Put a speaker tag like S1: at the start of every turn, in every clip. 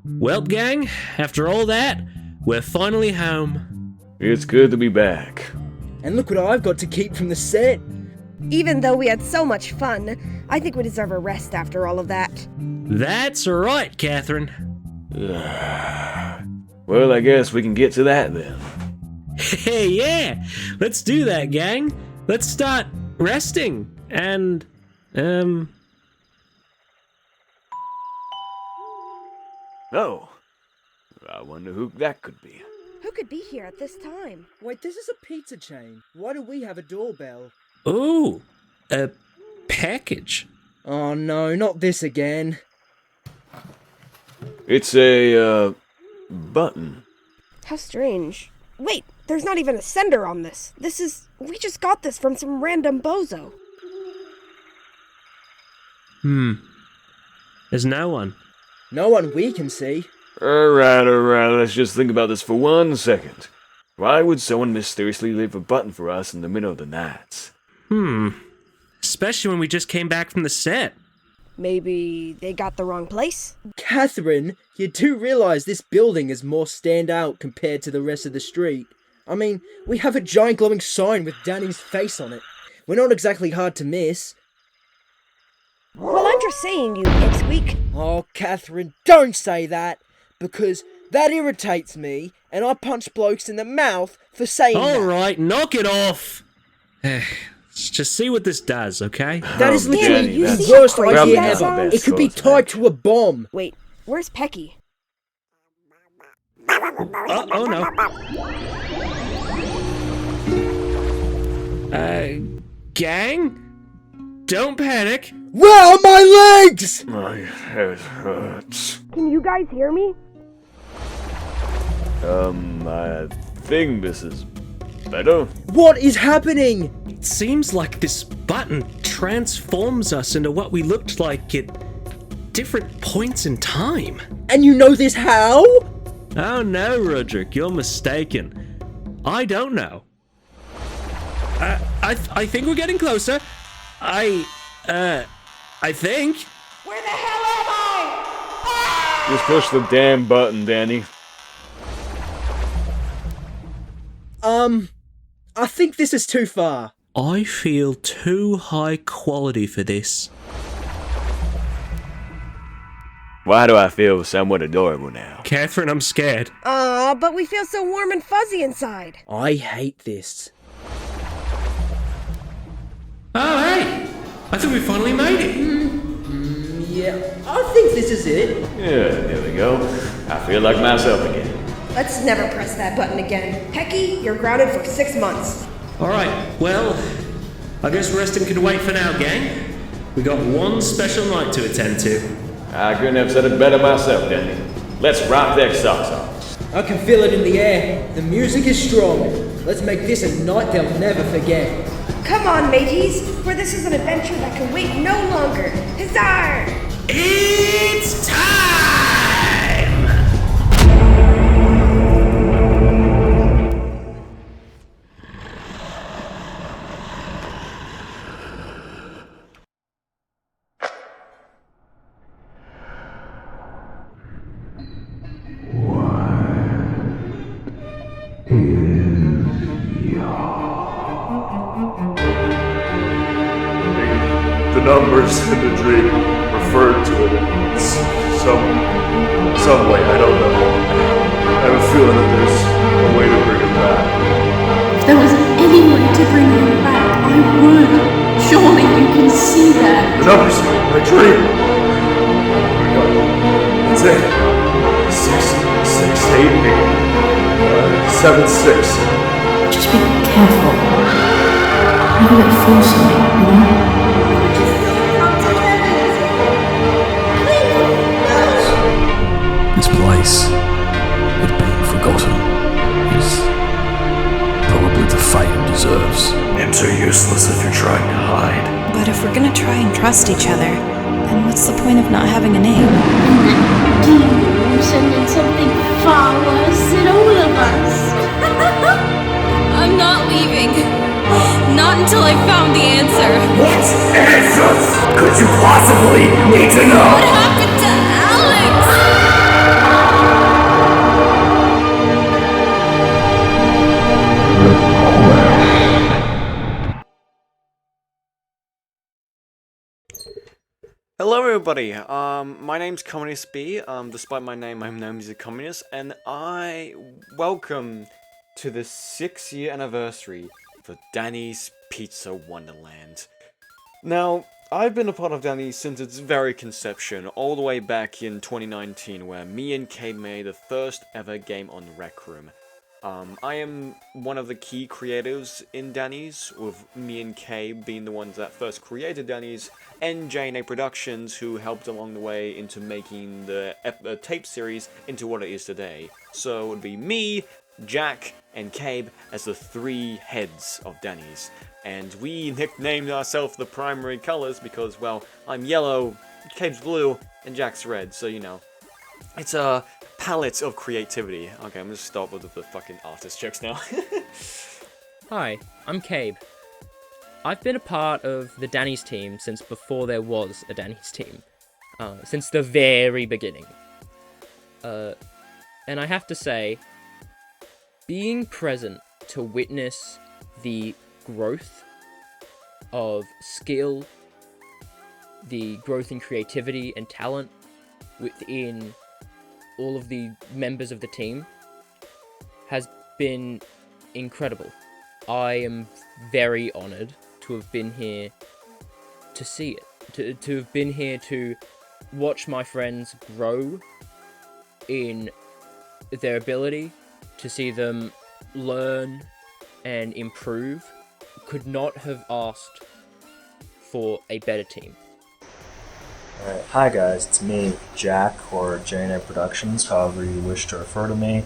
S1: Well, gang, after all that, we're finally home.
S2: It's good to be back.
S3: And look what I've got to keep from the set.
S4: Even though we had so much fun, I think we deserve a rest after all of that.
S1: That's right, Catherine.
S2: Well, I guess we can get to that then.
S1: Hey, yeah! Let's do that, gang. Let's start resting. And,
S2: Oh, I wonder who that could be.
S4: Who could be here at this time?
S3: Wait, this is a pizza chain. Why do we have a doorbell?
S1: ooh, a package.
S3: Oh no, not this again.
S2: It's a, button.
S4: How strange. Wait, there's not even a sender on this. We just got this from some random bozo.
S1: There's no one.
S3: No one we can see.
S2: Alright, let's just think about this for 1 second. Why would someone mysteriously leave a button for us in the middle of the night?
S1: Especially when we just came back from the set.
S4: Maybe they got the wrong place?
S3: Catherine, you do realise this building is more stand out compared to the rest of the street. I mean, we have a giant glowing sign with Danny's face on it. We're not exactly hard to miss.
S4: Well, I'm just saying, you pipsqueak.
S3: Oh, Catherine, don't say that, because that irritates me, and I punch blokes in the mouth for saying that.
S1: Alright, knock it off! Let's just see what this does, okay?
S3: That is literally
S4: Danny, you
S3: the
S4: see
S3: worst
S4: how crazy
S3: idea
S4: that
S3: ever.
S4: sounds?
S3: It could be tied to a bomb.
S4: Wait, where's Pecky?
S1: Oh no. Gang? Don't panic.
S3: Where are my legs?
S2: My head hurts.
S4: Can you guys hear me?
S2: I think this is better.
S3: What is happening?
S1: It seems like this button transforms us into what we looked like at different points in time.
S3: And you know this how?
S1: Oh no, Roderick, you're mistaken. I don't know. I think we're getting closer. I think.
S4: Where the hell am I?
S2: Just push the damn button, Danny.
S3: I think this is too far.
S1: I feel too high quality for this.
S2: Why do I feel somewhat adorable now?
S1: Catherine, I'm scared.
S4: Aw, but we feel so warm and fuzzy inside.
S3: I hate this.
S1: Oh, hey! I think we finally made it.
S3: Yeah, I think this is it.
S2: Yeah, there we go. I feel like myself again.
S4: Let's never press that button again. Pecky, you're grounded for 6 months.
S1: Alright, well, I guess resting can wait for now, gang. We got one special night to attend to.
S2: I couldn't have said it better myself, Danny. Let's rock their socks off.
S3: I can feel it in the air. The music is strong. Let's make this a night they'll never forget.
S4: Come on, mateys, for this is an adventure that can wait no longer. Huzzah!
S1: It's time!
S5: The numbers in the dream referred to it in some way, I don't know. I have a feeling that there's a way to bring it back.
S6: If there was any way to bring him back, I would. Surely you can see that.
S5: The numbers in my dream. Oh my god. It's it. 7 6.
S6: Just be careful. Never let fool something, you know?
S7: This place, it being forgotten, is probably the fate it deserves.
S5: Names are useless if you're trying to hide.
S8: But if we're gonna try and trust each other, then what's the point of not having a name?
S6: And then something far worse than all of us.
S8: I'm not leaving. Not until I found the answer.
S5: What answers could you possibly need to know?
S8: What happened to Alex?
S9: Hello everybody, my name's Communist B, despite my name, I'm known as a communist, and I welcome to the 6-year anniversary for Danny's Pizza Wonderland. Now, I've been a part of Danny's since its very conception, all the way back in 2019, where me and Kabe made the first ever game on Recroom. I am one of the key creators in Danny's, with me and Kabe being the ones that first created Danny's, and J&A Productions, who helped along the way into making the tape series into what it is today. So it would be me, Jack, and Kabe as the 3 heads of Danny's. And we nicknamed ourselves the primary colors because, well, I'm yellow, Kabe's blue, and Jack's red, so you know. It's a palette of creativity. Okay, I'm gonna stop with the fucking artist jokes now.
S10: Hi, I'm Kabe. I've been a part of the Danny's team since before there was a Danny's team. Since the very beginning. And I have to say, being present to witness the growth of skill, the growth in creativity and talent within all of the members of the team has been incredible. I am very honoured to have been here to see it, to have been here to watch my friends grow in their ability, to see them learn and improve. Could not have asked for a better team.
S11: Alright, hi guys, it's me, Jack, or J&A Productions, however you wish to refer to me.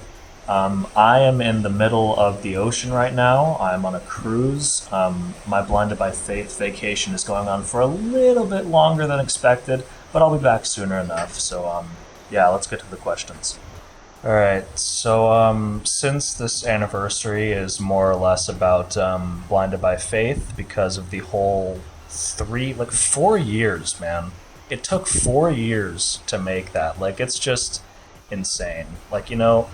S11: I am in the middle of the ocean right now. I'm on a cruise. My Blinded by Faith vacation is going on for a little bit longer than expected, but I'll be back sooner enough, so yeah, let's get to the questions. Alright, so since this anniversary is more or less about Blinded by Faith, because of the whole 4 years, man. It took 4 years to make that. Like, it's just insane. Like, you know,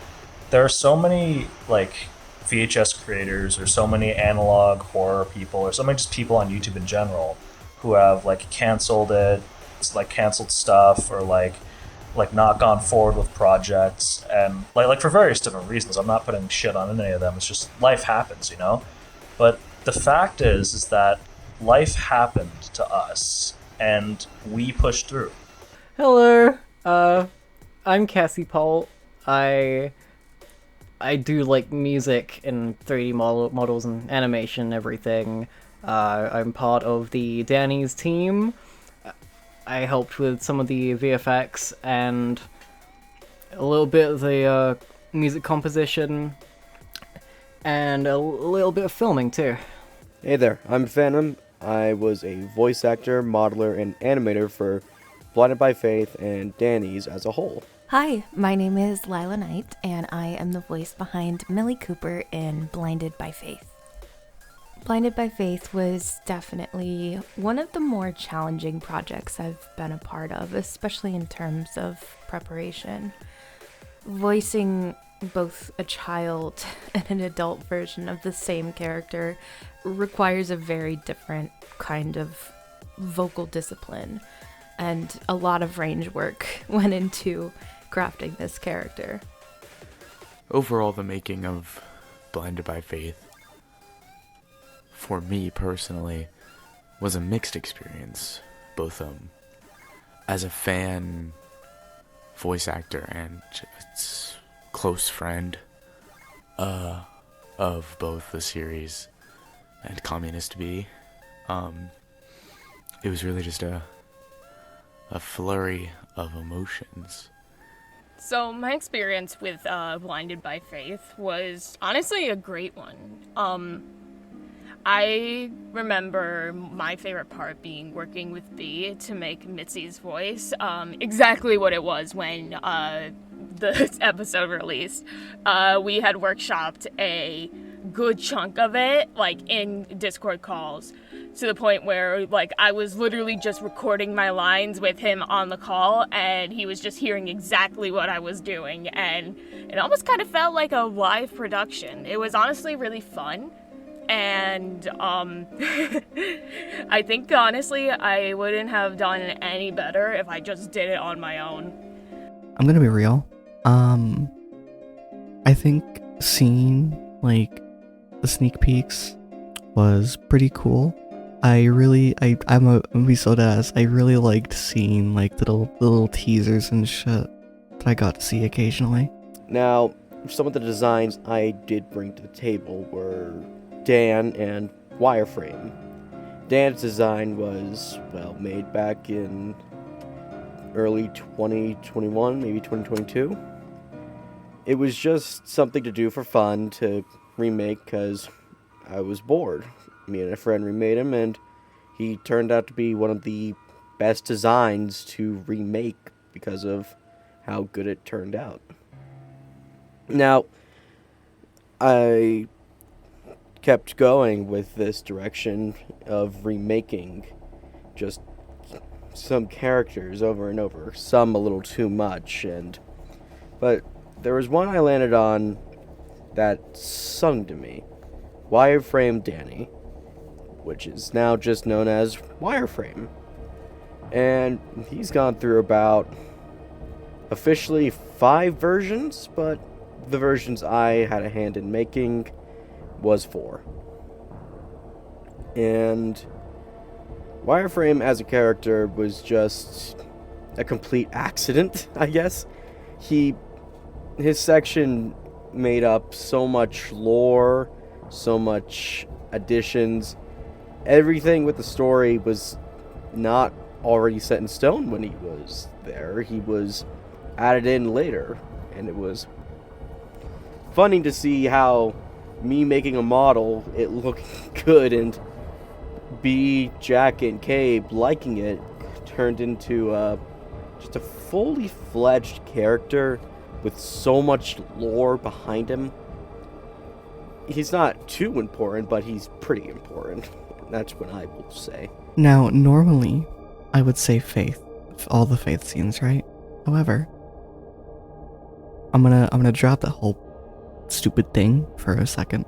S11: there are so many, like, VHS creators, or so many analog horror people, or so many just people on YouTube in general who have, like, canceled it, like, canceled stuff, or, like not gone forward with projects, and, like, for various different reasons. I'm not putting shit on any of them. It's just life happens, you know? But the fact is that life happened to us, and we pushed through.
S12: Hello, I'm Cassiepult. I do like music and 3D models and animation and everything. I'm part of the Danny's team. I helped with some of the VFX and a little bit of the music composition and a little bit of filming too.
S13: Hey there, I'm Phantom. I was a voice actor, modeler, and animator for Blinded by Faith and Danny's as a whole.
S14: Hi, my name is Lyla Knight, and I am the voice behind Millie Cooper in Blinded by Faith. Blinded by Faith was definitely one of the more challenging projects I've been a part of, especially in terms of preparation. Voicing both a child and an adult version of the same character requires a very different kind of vocal discipline, and a lot of range work went into crafting this character.
S15: Overall, the making of Blinded by Faith, for me personally, was a mixed experience, both as a fan, voice actor, and close friend of both the series and Communist B. It was really just a flurry of emotions.
S16: So my experience with Blinded by Faith was honestly a great one. I remember my favorite part being working with B to make Mitzi's voice exactly what it was when the episode released. We had workshopped a good chunk of it, like, in Discord calls, to the point where, like, I was literally just recording my lines with him on the call, and he was just hearing exactly what I was doing, and it almost kind of felt like a live production. It was honestly really fun. And I think honestly I wouldn't have done any better if I just did it on my own.
S17: I'm gonna be real. I think seeing like the sneak peeks was pretty cool. I'm gonna be so deadass. I really liked seeing like little teasers and shit that I got to see occasionally.
S13: Now, some of the designs I did bring to the table were Dan and Wireframe. Dan's design was, well, made back in early 2021, maybe 2022. It was just something to do for fun to remake because I was bored. Me and a friend remade him, and he turned out to be one of the best designs to remake because of how good it turned out. Now, I kept going with this direction of remaking just some characters over and over, some a little too much, but there was one I landed on that sung to me, Wireframe Danny, which is now just known as Wireframe. And he's gone through about officially 5 versions, but the versions I had a hand in making was 4. And Wireframe as a character was just a complete accident, I guess. His section made up so much lore, so much additions. Everything with the story was not already set in stone when he was there. He was added in later, and it was funny to see how me making a model, it looked good, and B, Jack, and Kabe liking it turned into just a fully fledged character with so much lore behind him. He's not too important, but he's pretty important. That's what I will say.
S17: Now, normally, I would say Faith, all the Faith scenes, right? However, I'm gonna drop that whole stupid thing for a second.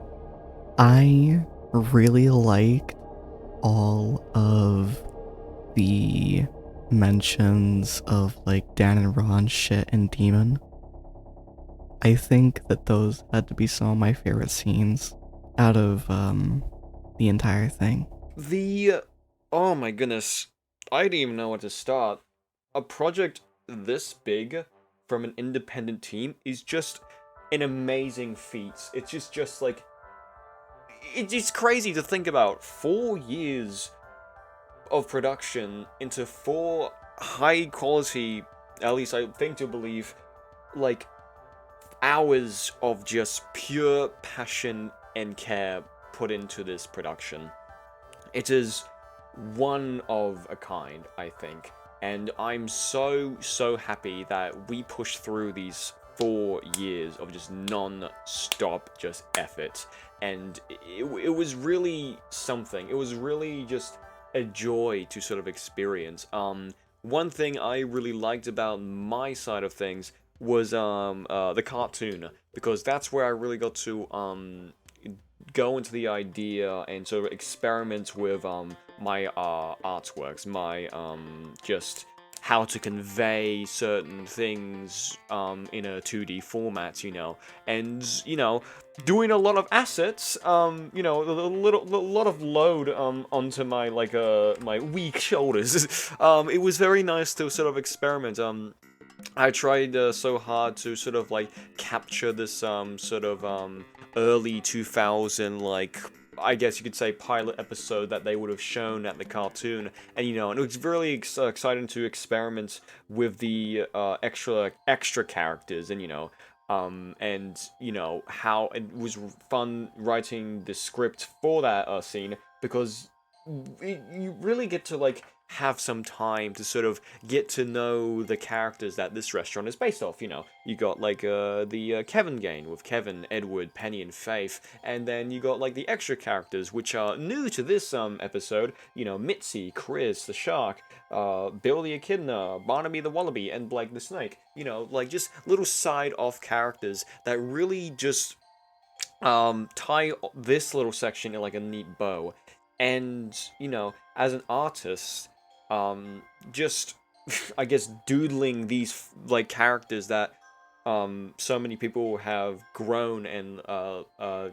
S17: I really liked all of the mentions of like Dan and Ron shit and Demon. I think that those had to be some of my favorite scenes out of the entire thing.
S9: Oh my goodness, I didn't even know where to start. A project this big from an independent team is just an amazing feat. It's just like, it's crazy to think about. 4 years of production into 4 high quality, at least I think to believe, like, hours of just pure passion and care put into this production. It is one of a kind, I think, and I'm so happy that we pushed through these 4 years of just non-stop just effort, and it was really something. It was really just a joy to sort of experience. One thing I really liked about my side of things was the cartoon, because that's where I really got to go into the idea and sort of experiment with my artworks, my just how to convey certain things in a 2D format, you know, and, you know, doing a lot of assets, you know, a lot of load onto my, like, my weak shoulders. It was very nice to sort of experiment. I tried so hard to sort of, like, capture this sort of early 2000, like, I guess you could say pilot episode that they would have shown at the cartoon, and, you know, and it was really exciting to experiment with the extra characters, and, you know, and, you know, how it was fun writing the script for that scene, because you really get to, like, have some time to sort of get to know the characters that this restaurant is based off, you know. You got, like, the Kevin gang with Kevin, Edward, Penny, and Faith, and then you got, like, the extra characters, which are new to this episode, you know, Mitzi, Chris, the shark, Bill the echidna, Barnaby the wallaby, and Blake the snake. You know, like, just little side-off characters that really just tie this little section in like a neat bow. And, as an artist, just, I guess, doodling these, like, characters that, so many people have grown and,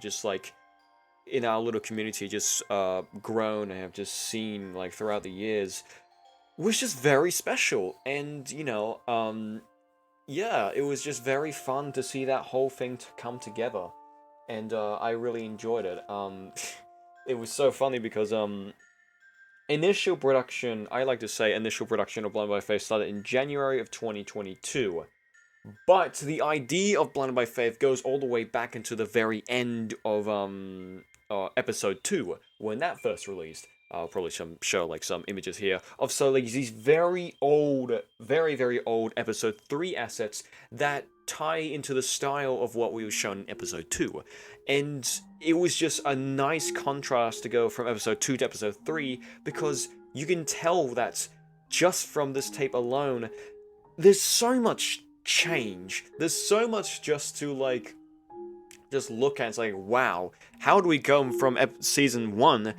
S9: just, like, in our little community, just, grown and have just seen, like, throughout the years, was just very special. And, yeah, it was just very fun to see that whole thing come together. And, I really enjoyed it. It was so funny because, initial production of Blinded by Faith started in January of 2022. But the idea of Blinded by Faith goes all the way back into the very end of, episode 2, when that first released. I'll probably show, like, some images here of, so, like, these very old, very, very old episode 3 assets that tie into the style of what we were shown in episode 2. And it was just a nice contrast to go from episode 2 to episode 3, because you can tell that just from this tape alone, there's so much change. There's so much just to, like, just look at. It's like, wow, how do we go from season 1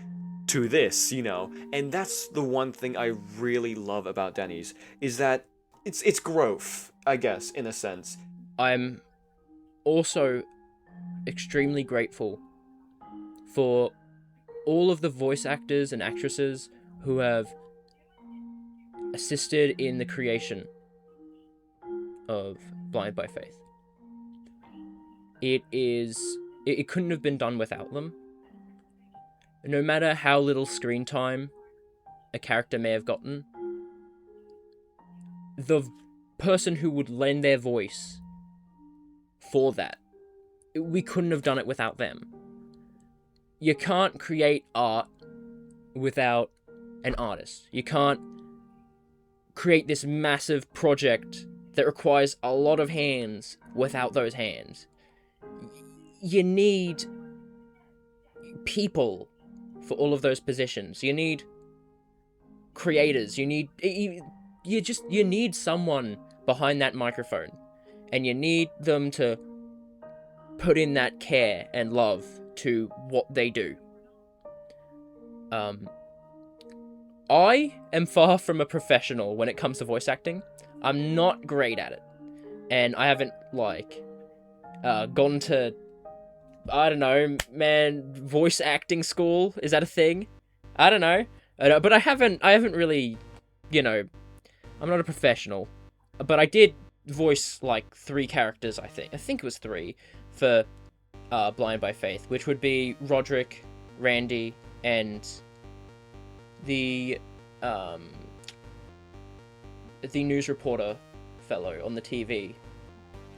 S9: to this, And that's the one thing I really love about Danny's, is that it's growth, I guess, in a sense.
S10: I'm also extremely grateful for all of the voice actors and actresses who have assisted in the creation of Blinded by Faith. It couldn't have been done without them. No matter how little screen time a character may have gotten, the person who would lend their voice for that, we couldn't have done it without them. You can't create art without an artist. You can't create this massive project that requires a lot of hands without those hands. You need people for all of those positions. You need creators. You need someone behind that microphone, and you need them to put in that care and love to what they do. I am far from a professional when it comes to voice acting. I'm not great at it, and I haven't gone to, I don't know, man, voice acting school. Is that a thing? I don't know. But I haven't really, I'm not a professional. But I did voice, 3 characters, I think. I think it was 3 for Blind by Faith, which would be Roderick, Randy, and the news reporter fellow on the TV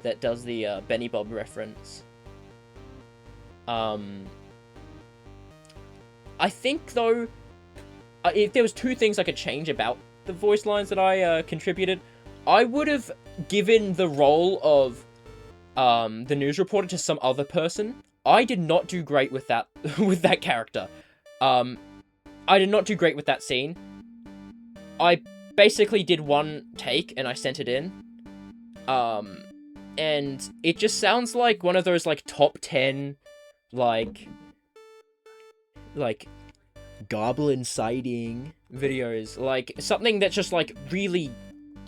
S10: that does the Benny Bob reference. I think, though, if there was 2 things I could change about the voice lines that I contributed, I would have given the role of the news reporter to some other person. I did not do great with that with that character. I did not do great with that scene. I basically did one take and I sent it in. And it just sounds like one of those top 10 goblin sighting videos, something that's just really,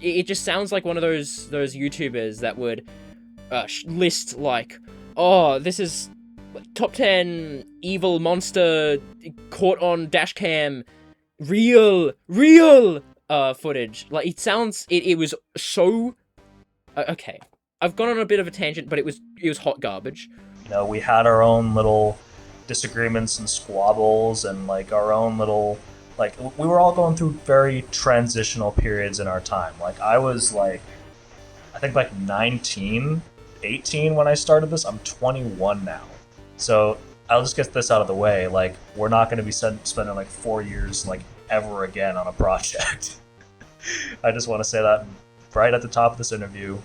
S10: it just sounds like one of those YouTubers that would list oh, this is top 10 evil monster caught on dashcam real footage. It sounds, it was so okay, I've gone on a bit of a tangent, but it was hot garbage.
S11: We had our own little disagreements and squabbles and our own little we were all going through very transitional periods in our time. I was I think 19, 18 when I started this. I'm 21 now. So I'll just get this out of the way. We're not going to be spending 4 years ever again on a project. I just want to say that right at the top of this interview.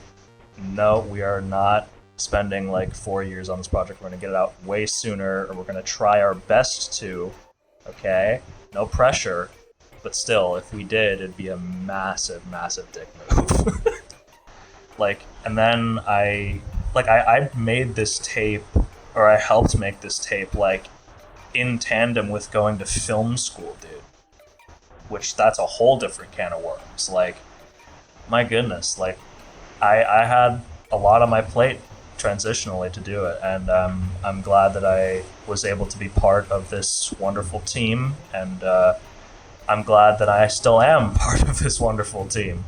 S11: No, we are not spending 4 years on this project. We're going to get it out way sooner, or we're going to try our best to. Okay? No pressure. But still, if we did, it'd be a massive, massive dick move. And then I made this tape or I helped make this tape, like, in tandem with going to film school, dude. Which, that's a whole different can of worms. Like, my goodness, like, I had a lot on my plate transitionally to do it, and I'm glad that I was able to be part of this wonderful team, and I'm glad that I still am part of this wonderful team,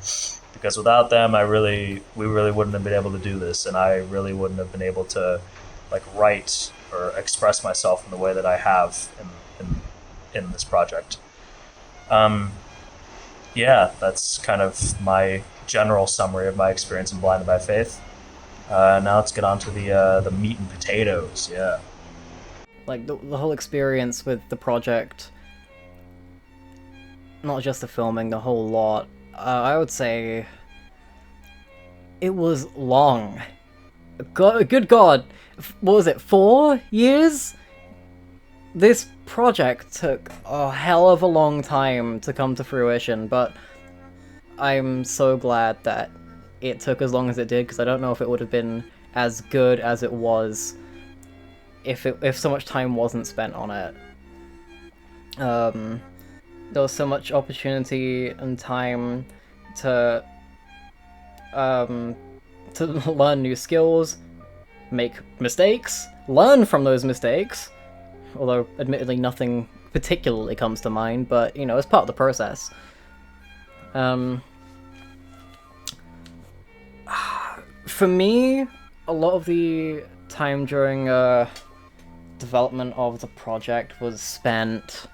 S11: because without them, we really wouldn't have been able to do this, and I really wouldn't have been able to, like, write or express myself in the way that I have in this project. Yeah, that's kind of my general summary of my experience in Blinded by Faith. Now let's get on to the meat and potatoes. Yeah.
S12: Like, the whole experience with the project, not just the filming, the whole lot, I would say it was long. Good God, what was it, 4 years? This project took a hell of a long time to come to fruition, but I'm so glad that it took as long as it did, because I don't know if it would have been as good as it was if so much time wasn't spent on it. There was so much opportunity and time to learn new skills, make mistakes, learn from those mistakes, although admittedly nothing particularly comes to mind, but, you know, it's part of the process. For me, a lot of the time during development of the project was spent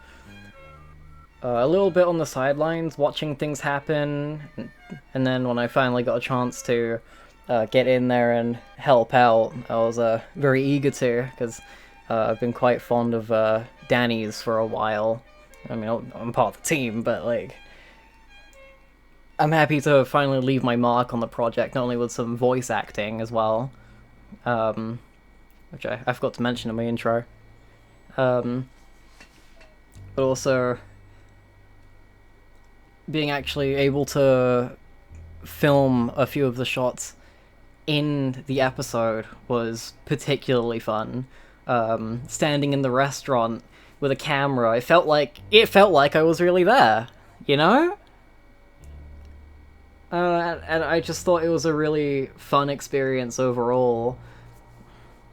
S12: a little bit on the sidelines, watching things happen, and then when I finally got a chance to get in there and help out, I was very eager to, because I've been quite fond of Danny's for a while. I mean, I'm part of the team, but, like, I'm happy to finally leave my mark on the project, not only with some voice acting as well, which I forgot to mention in my intro, but also being actually able to film a few of the shots in the episode was particularly fun. Standing in the restaurant with a camera, it felt like I was really there, you know? And I just thought it was a really fun experience overall.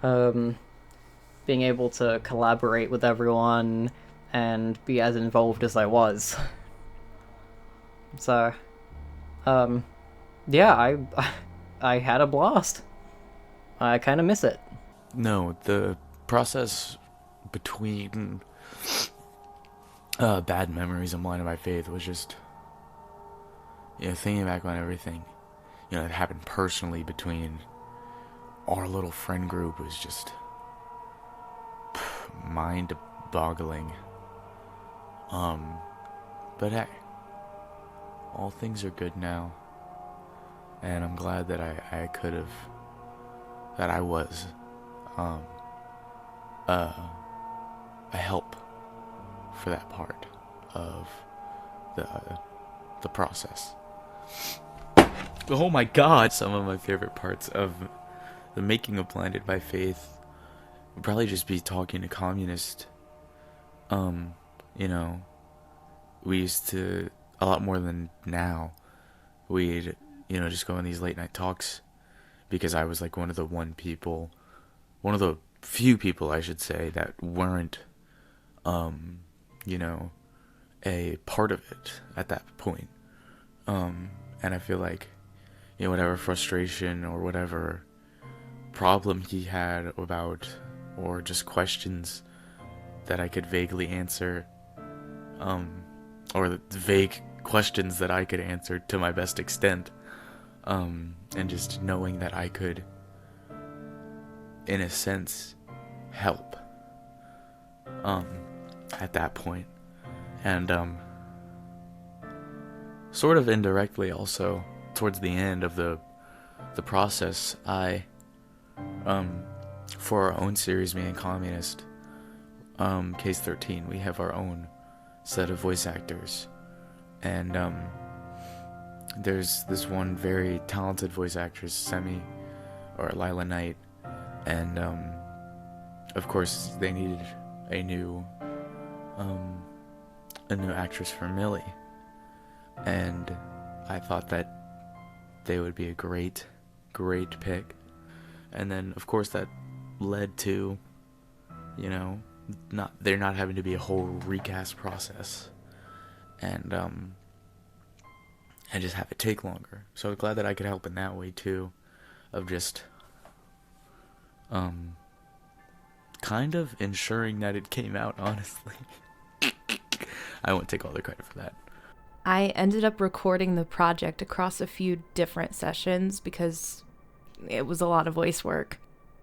S12: Being able to collaborate with everyone and be as involved as I was. So, yeah, I had a blast. I kind of miss it.
S15: No, the process between Bad Memories and Blinded by Faith was just, you know, thinking back on everything, you know, that happened personally between our little friend group was just mind-boggling. But hey, all things are good now, and I'm glad that I was a help for that part of the process. Oh my God! Some of my favorite parts of the making of Blinded by Faith would probably just be talking to Communist. You know, we used to, a lot more than now, we'd, you know, just go on these late night talks, because I was like one of the few people, I should say, that weren't, you know, a part of it at that point. And I feel like, you know, whatever frustration or whatever problem he had about, or just questions that I could vaguely answer, or the vague questions that I could answer to my best extent, and just knowing that I could, in a sense, help, at that point. And, sort of indirectly also, towards the end of the process, I, for our own series, me and Communist, Case 13, we have our own set of voice actors. And, there's this one very talented voice actress, Lyla Knight, and, of course, they needed a new actress for Millie, and I thought that they would be a great pick. And then, of course, that led to, there not having to be a whole recast process, and just have it take longer. So I was glad that I could help in that way too, of just kind of ensuring that it came out, honestly. I won't take all the credit for that.
S14: I ended up recording the project across a few different sessions because it was a lot of voice work.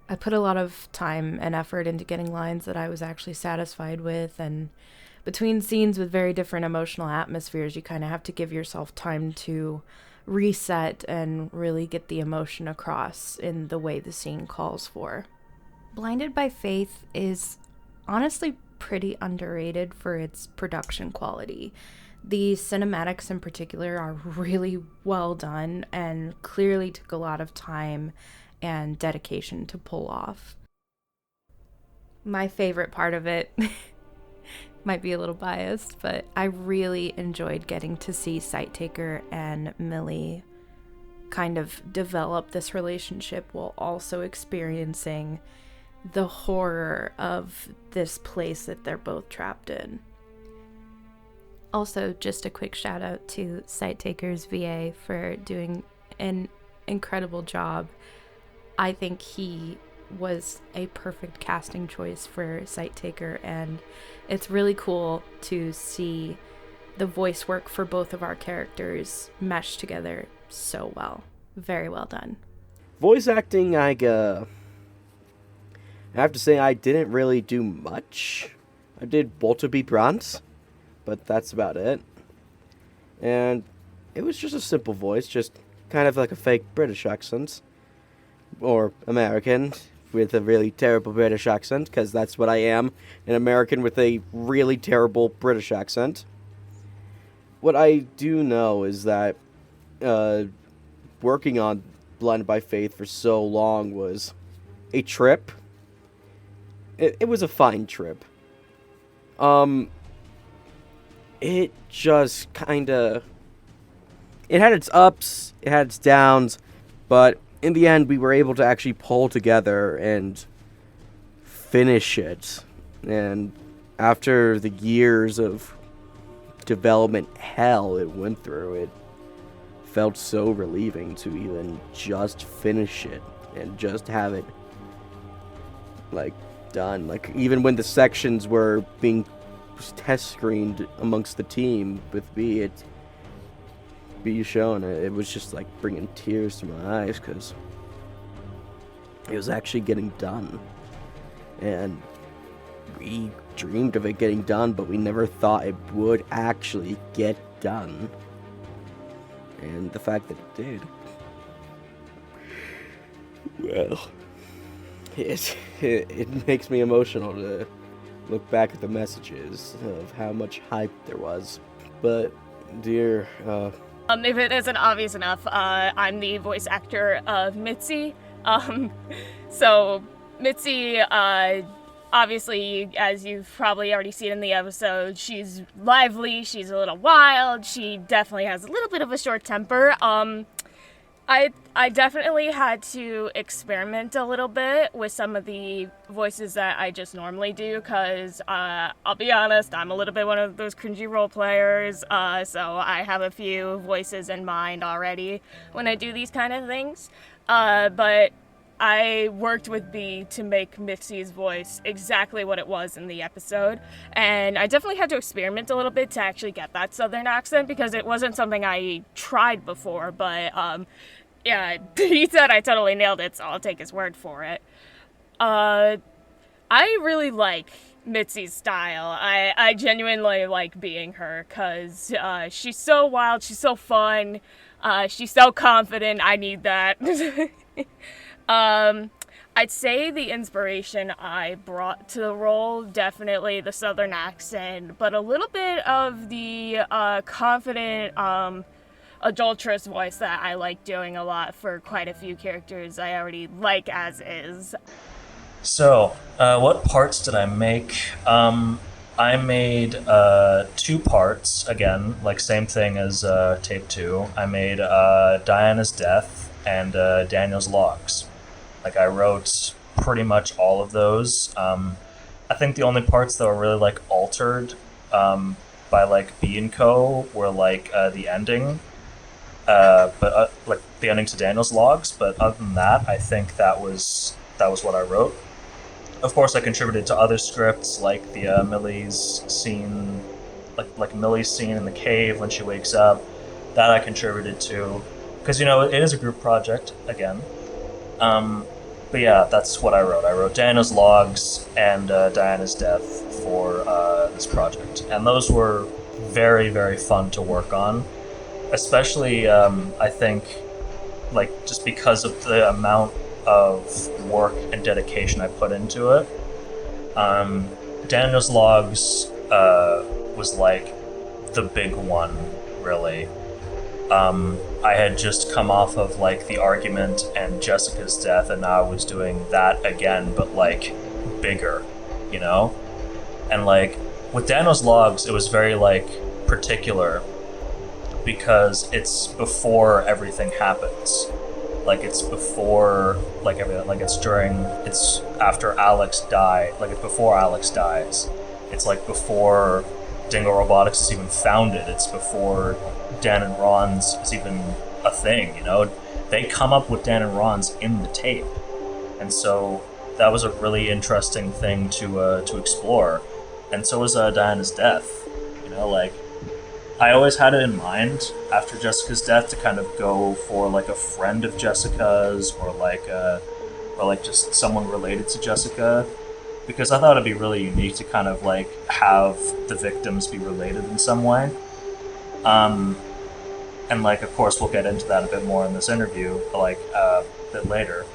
S14: I put a lot of time and effort into getting lines that I was actually satisfied with, and between scenes with very different emotional atmospheres, you kind of have to give yourself time to reset and really get the emotion across in the way the scene calls for. Blinded by Faith is honestly pretty underrated for its production quality. The cinematics in particular are really well done and clearly took a lot of time and dedication to pull off. My favorite part of it might be a little biased, but I really enjoyed getting to see SalmonTiger and Millie kind of develop this relationship while also experiencing the horror of this place that they're both trapped in. Also, just a quick shout out to SalmonTiger's VA for doing an incredible job. I think he was a perfect casting choice for SalmonTiger, and it's really cool to see the voice work for both of our characters mesh together so well. Very well done.
S13: Voice acting, I have to say I didn't really do much. I did Walter B. Brandt, but that's about it. And it was just a simple voice, just kind of like a fake British accent. Or American, with a really terrible British accent, because that's what I am, an American with a really terrible British accent. What I do know is that working on Blinded by Faith for so long was a trip. It was a fine trip. It just kinda... It had its ups, it had its downs, but in the end we were able to actually pull together and finish it. And after the years of development hell it went through, it felt so relieving to even just finish it and just have it, done. Even when the sections were being test screened amongst the team with me, be shown, it was just bringing tears to my eyes because it was actually getting done. And we dreamed of it getting done, but we never thought it would actually get done. And the fact that it did, well, it makes me emotional to look back at the messages of how much hype there was. But, dear,
S16: if it isn't obvious enough, I'm the voice actor of Mitzi. So Mitzi, obviously, as you've probably already seen in the episode, she's lively, she's a little wild, she definitely has a little bit of a short temper. I definitely had to experiment a little bit with some of the voices that I just normally do, because I'll be honest, I'm a little bit one of those cringy role players, so I have a few voices in mind already when I do these kind of things. But I worked with B to make Mitzi's voice exactly what it was in the episode, and I definitely had to experiment a little bit to actually get that southern accent, because it wasn't something I tried before, but yeah, he said I totally nailed it, so I'll take his word for it. I really like Mitzi's style. I genuinely like being her, because she's so wild, she's so fun, she's so confident. I need that. I'd say the inspiration I brought to the role, definitely the southern accent, but a little bit of the confident, adulterous voice that I like doing a lot for quite a few characters I already like as is.
S11: So, what parts did I make? I made 2 parts, again, like same thing as tape 2. I made Diana's death and Daniel's logs. Like, I wrote pretty much all of those. I think the only parts that were really, like, altered by, like, B and Co. were, like, the ending. But, like, the ending to Daniel's logs. But other than that, I think that was what I wrote. Of course, I contributed to other scripts, like the Millie's scene, like Millie's scene in the cave when she wakes up. That I contributed to, because, you know, it is a group project, again. But yeah, that's what I wrote. I wrote Diana's logs and Diana's death for this project. And those were very, very fun to work on. Especially, I think, like, just because of the amount of work and dedication I put into it. Daniel's logs was like the big one, really. I had just come off of like the argument and Jessica's death, and now I was doing that again, but like bigger, you know? And like with Daniel's logs, it was very like particular because it's before everything happens. Like, it's before, like, everything, like, it's after Alex died, like, it's before Alex dies. It's, like, before Dingo Robotics is even founded. It's before Dan and Ron's is even a thing, you know? They come up with Dan and Ron's in the tape. And so that was a really interesting thing to explore. And so was Diana's death, you know, like, I always had it in mind after Jessica's death to kind of go for like a friend of Jessica's or like just someone related to Jessica, because I thought it'd be really unique to kind of like have the victims be related in some way. And like, of course, we'll get into that a bit more in this interview, like a bit later.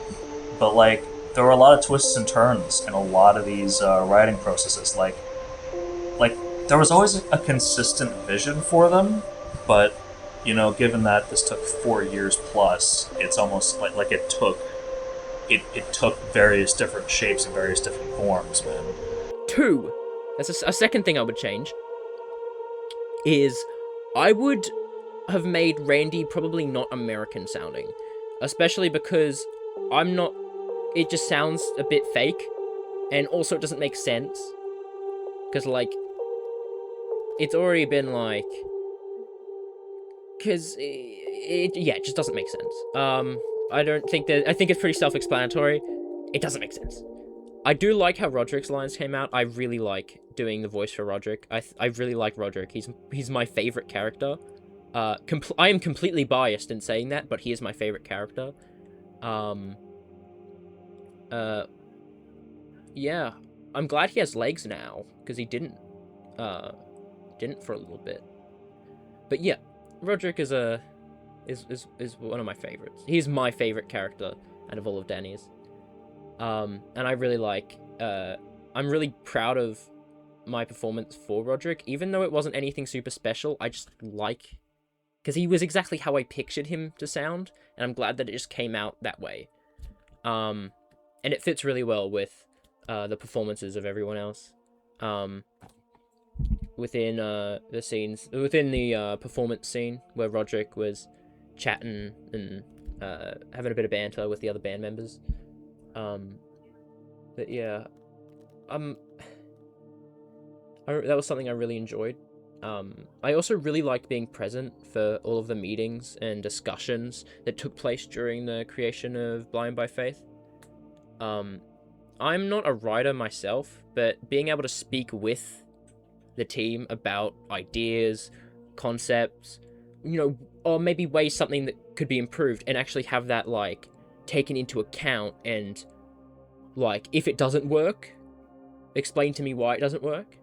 S11: But like, there were a lot of twists and turns in a lot of these writing processes. Like. There was always a consistent vision for them, but, you know, given that this took 4 years plus, it's almost like it took various different shapes and various different forms, man.
S10: 2, that's a second thing I would change, is I would have made Randy probably not American sounding, especially because it just sounds a bit fake, and also it doesn't make sense, because, like, it's already been, like... Because it just doesn't make sense. I think it's pretty self-explanatory. It doesn't make sense. I do like how Roderick's lines came out. I really like doing the voice for Roderick. I really like Roderick. He's my favorite character. I am completely biased in saying that, but he is my favorite character. Yeah. I'm glad he has legs now, because he didn't for a little bit. But yeah, Roderick is one of my favorites. He's my favorite character out of all of Danny's. And I really like, I'm really proud of my performance for Roderick, even though it wasn't anything super special. I just like, because he was exactly how I pictured him to sound, and I'm glad that it just came out that way. And it fits really well with the performances of everyone else. Within the scenes, within the performance scene where Roderick was chatting and having a bit of banter with the other band members. But yeah, that was something I really enjoyed. I also really liked being present for all of the meetings and discussions that took place during the creation of Blind by Faith. I'm not a writer myself, but being able to speak with the team about ideas, concepts, you know, or maybe ways something that could be improved, and actually have that, like, taken into account, and, like, if it doesn't work, explain to me why it doesn't work,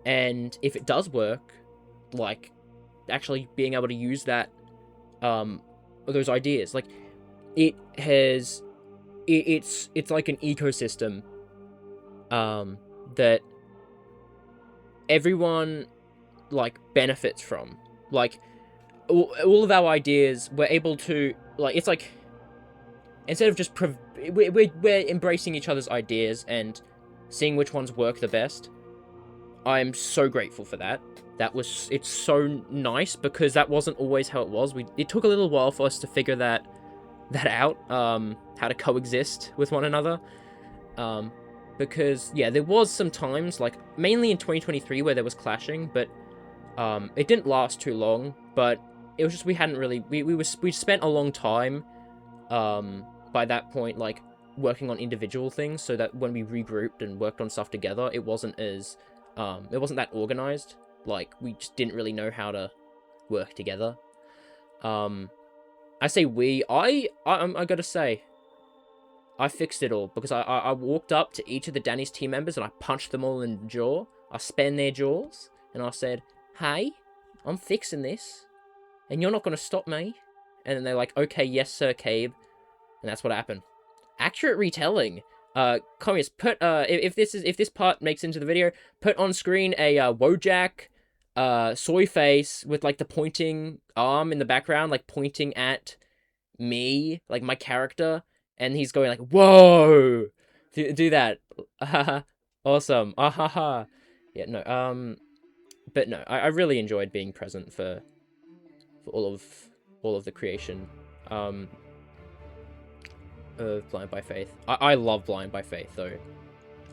S10: and if it does work, like, actually being able to use that, those ideas. Like, it's like an ecosystem, that everyone, like, benefits from. Like, all of our ideas, we're able to, like, it's like, instead of just we're embracing each other's ideas and seeing which ones work the best. I'm so grateful for that. It's so nice because that wasn't always how it was. It took a little while for us to figure that out, how to coexist with one another. Because yeah, there was some times, like mainly in 2023, where there was clashing, but it didn't last too long. But it was just we hadn't really we spent a long time by that point like working on individual things, so that when we regrouped and worked on stuff together, it wasn't that organized. Like we just didn't really know how to work together. I say I gotta say, I fixed it all because I walked up to each of the Danny's team members and I punched them all in the jaw. I spanned their jaws and I said, "Hey, I'm fixing this, and you're not gonna stop me." And then they're like, "Okay, yes, sir, Cabe." And that's what happened. Accurate retelling. Communist, put if this part makes it into the video, put on screen a Wojak soy face with like the pointing arm in the background, like pointing at me, like my character, and he's going like, "Whoa!" Do that. Awesome. Yeah, no. But no, I really enjoyed being present for all of the creation. Blind by Faith. I love Blind by Faith though.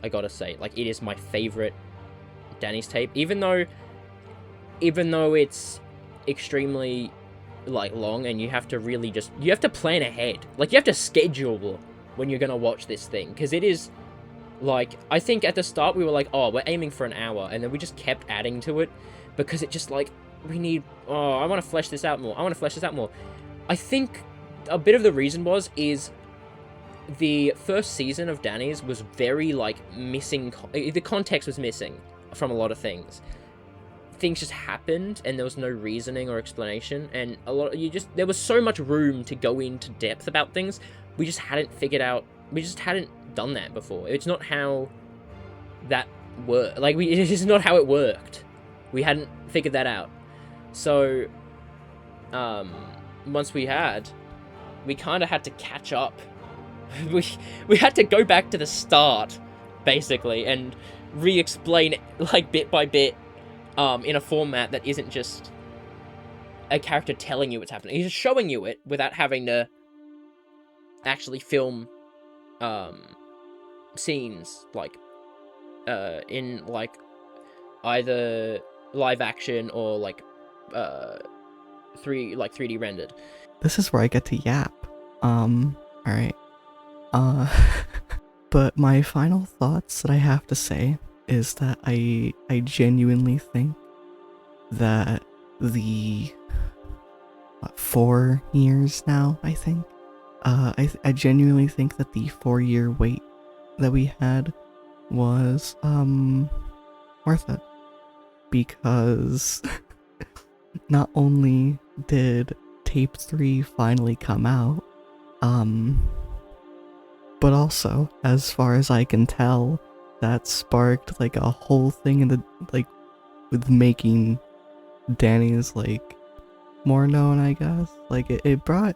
S10: I gotta say, like, it is my favorite Danny's tape, even though it's extremely like long and you have to really you have to plan ahead. Like, you have to schedule when you're gonna watch this thing, because it is like, I think at the start we were like, oh, we're aiming for an hour, and then we just kept adding to it because it just like, we need, oh, I want to flesh this out more. I think a bit of the reason is the first season of Danny's was very like missing, the context was missing from a lot of things. Things just happened and there was no reasoning or explanation, and there was so much room to go into depth about things. We just hadn't done that before. It's not how that worked. Like, it is not how it worked. We hadn't figured that out. So once we kind of had to catch up. We had to go back to the start, basically, and re-explain like bit by bit, in a format that isn't just a character telling you what's happening. He's just showing you it without having to actually film scenes like in like either live action or like 3D rendered.
S17: This is where I get to yap. Alright. But my final thoughts that I have to say is that I genuinely think that the 4 years now, I think, I genuinely think that the 4-year wait that we had was worth it, because not only did tape 3 finally come out, but also, as far as I can tell, that sparked like a whole thing in the, like, with making Danny's like more known, I guess. Like, it brought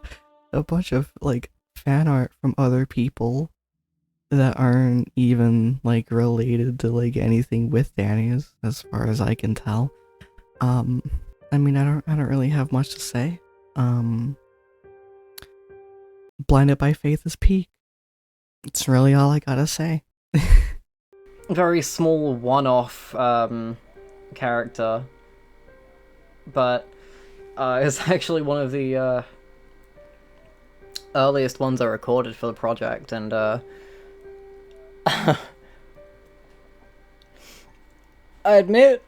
S17: a bunch of like fan art from other people that aren't even like related to like anything with Danny's, as far as I can tell. I mean, I don't really have much to say. Blinded by Faith is peak. It's really all I gotta say.
S12: Very small one-off character, but it's actually one of the earliest ones I recorded for the project, and I admit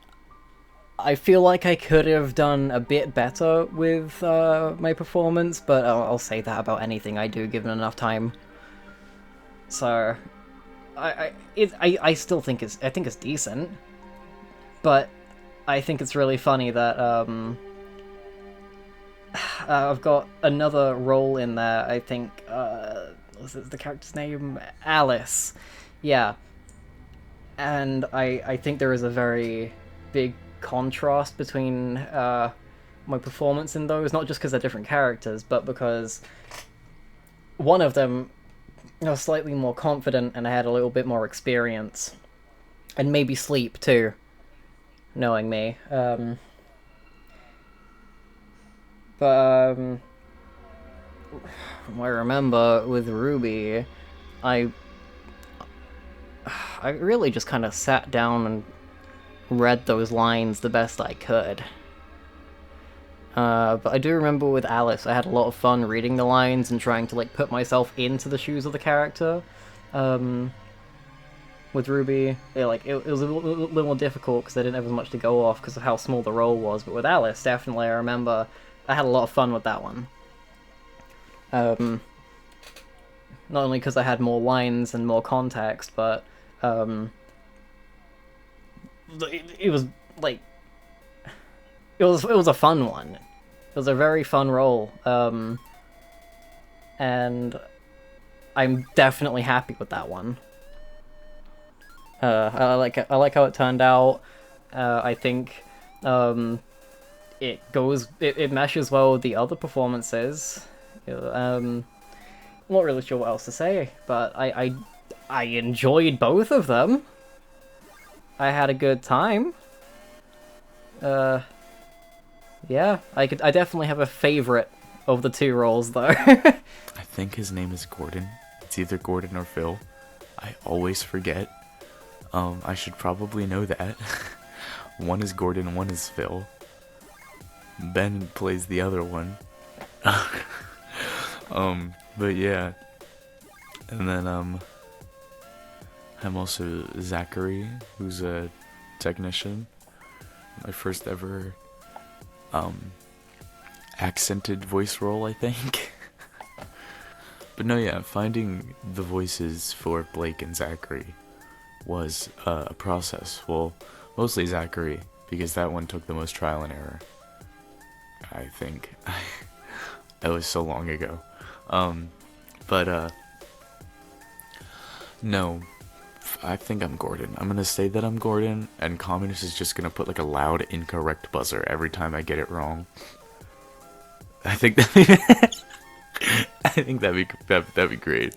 S12: I feel like I could have done a bit better with my performance, but I'll say that about anything I do given enough time. So I still think it's decent, but I think it's really funny that I've got another role in there. I think what's the character's name? Alice. Yeah. And I think there is a very big contrast between my performance in those, not just because they're different characters, but because one of them I was slightly more confident and I had a little bit more experience. And maybe sleep, too. Knowing me. From what I remember with Ruby, I really just kind of sat down and read those lines the best I could. But I do remember with Alice, I had a lot of fun reading the lines and trying to, like, put myself into the shoes of the character. With Ruby, it was a little more difficult because I didn't have as much to go off because of how small the role was, but with Alice, definitely, I remember I had a lot of fun with that one. Not only because I had more lines and more context, but, it was, like, it was a fun one. It was a very fun role, and I'm definitely happy with that one. I like how it turned out. I think it meshes well with the other performances. I'm not really sure what else to say, but I enjoyed both of them. I had a good time. Yeah, I definitely have a favorite of the two roles though.
S15: I think his name is Gordon. It's either Gordon or Phil. I always forget. I should probably know that. One is Gordon, one is Phil. Ben plays the other one. But yeah. And then, I'm also Zachary, who's a technician. My first ever, accented voice role, I think. But no, yeah, finding the voices for Blake and Zachary was a process. Well, mostly Zachary, because that one took the most trial and error. I think. That was so long ago. No, I think I'm Gordon. I'm gonna say that I'm Gordon, and Communist is just gonna put like a loud incorrect buzzer every time I get it wrong. I think that'd be great.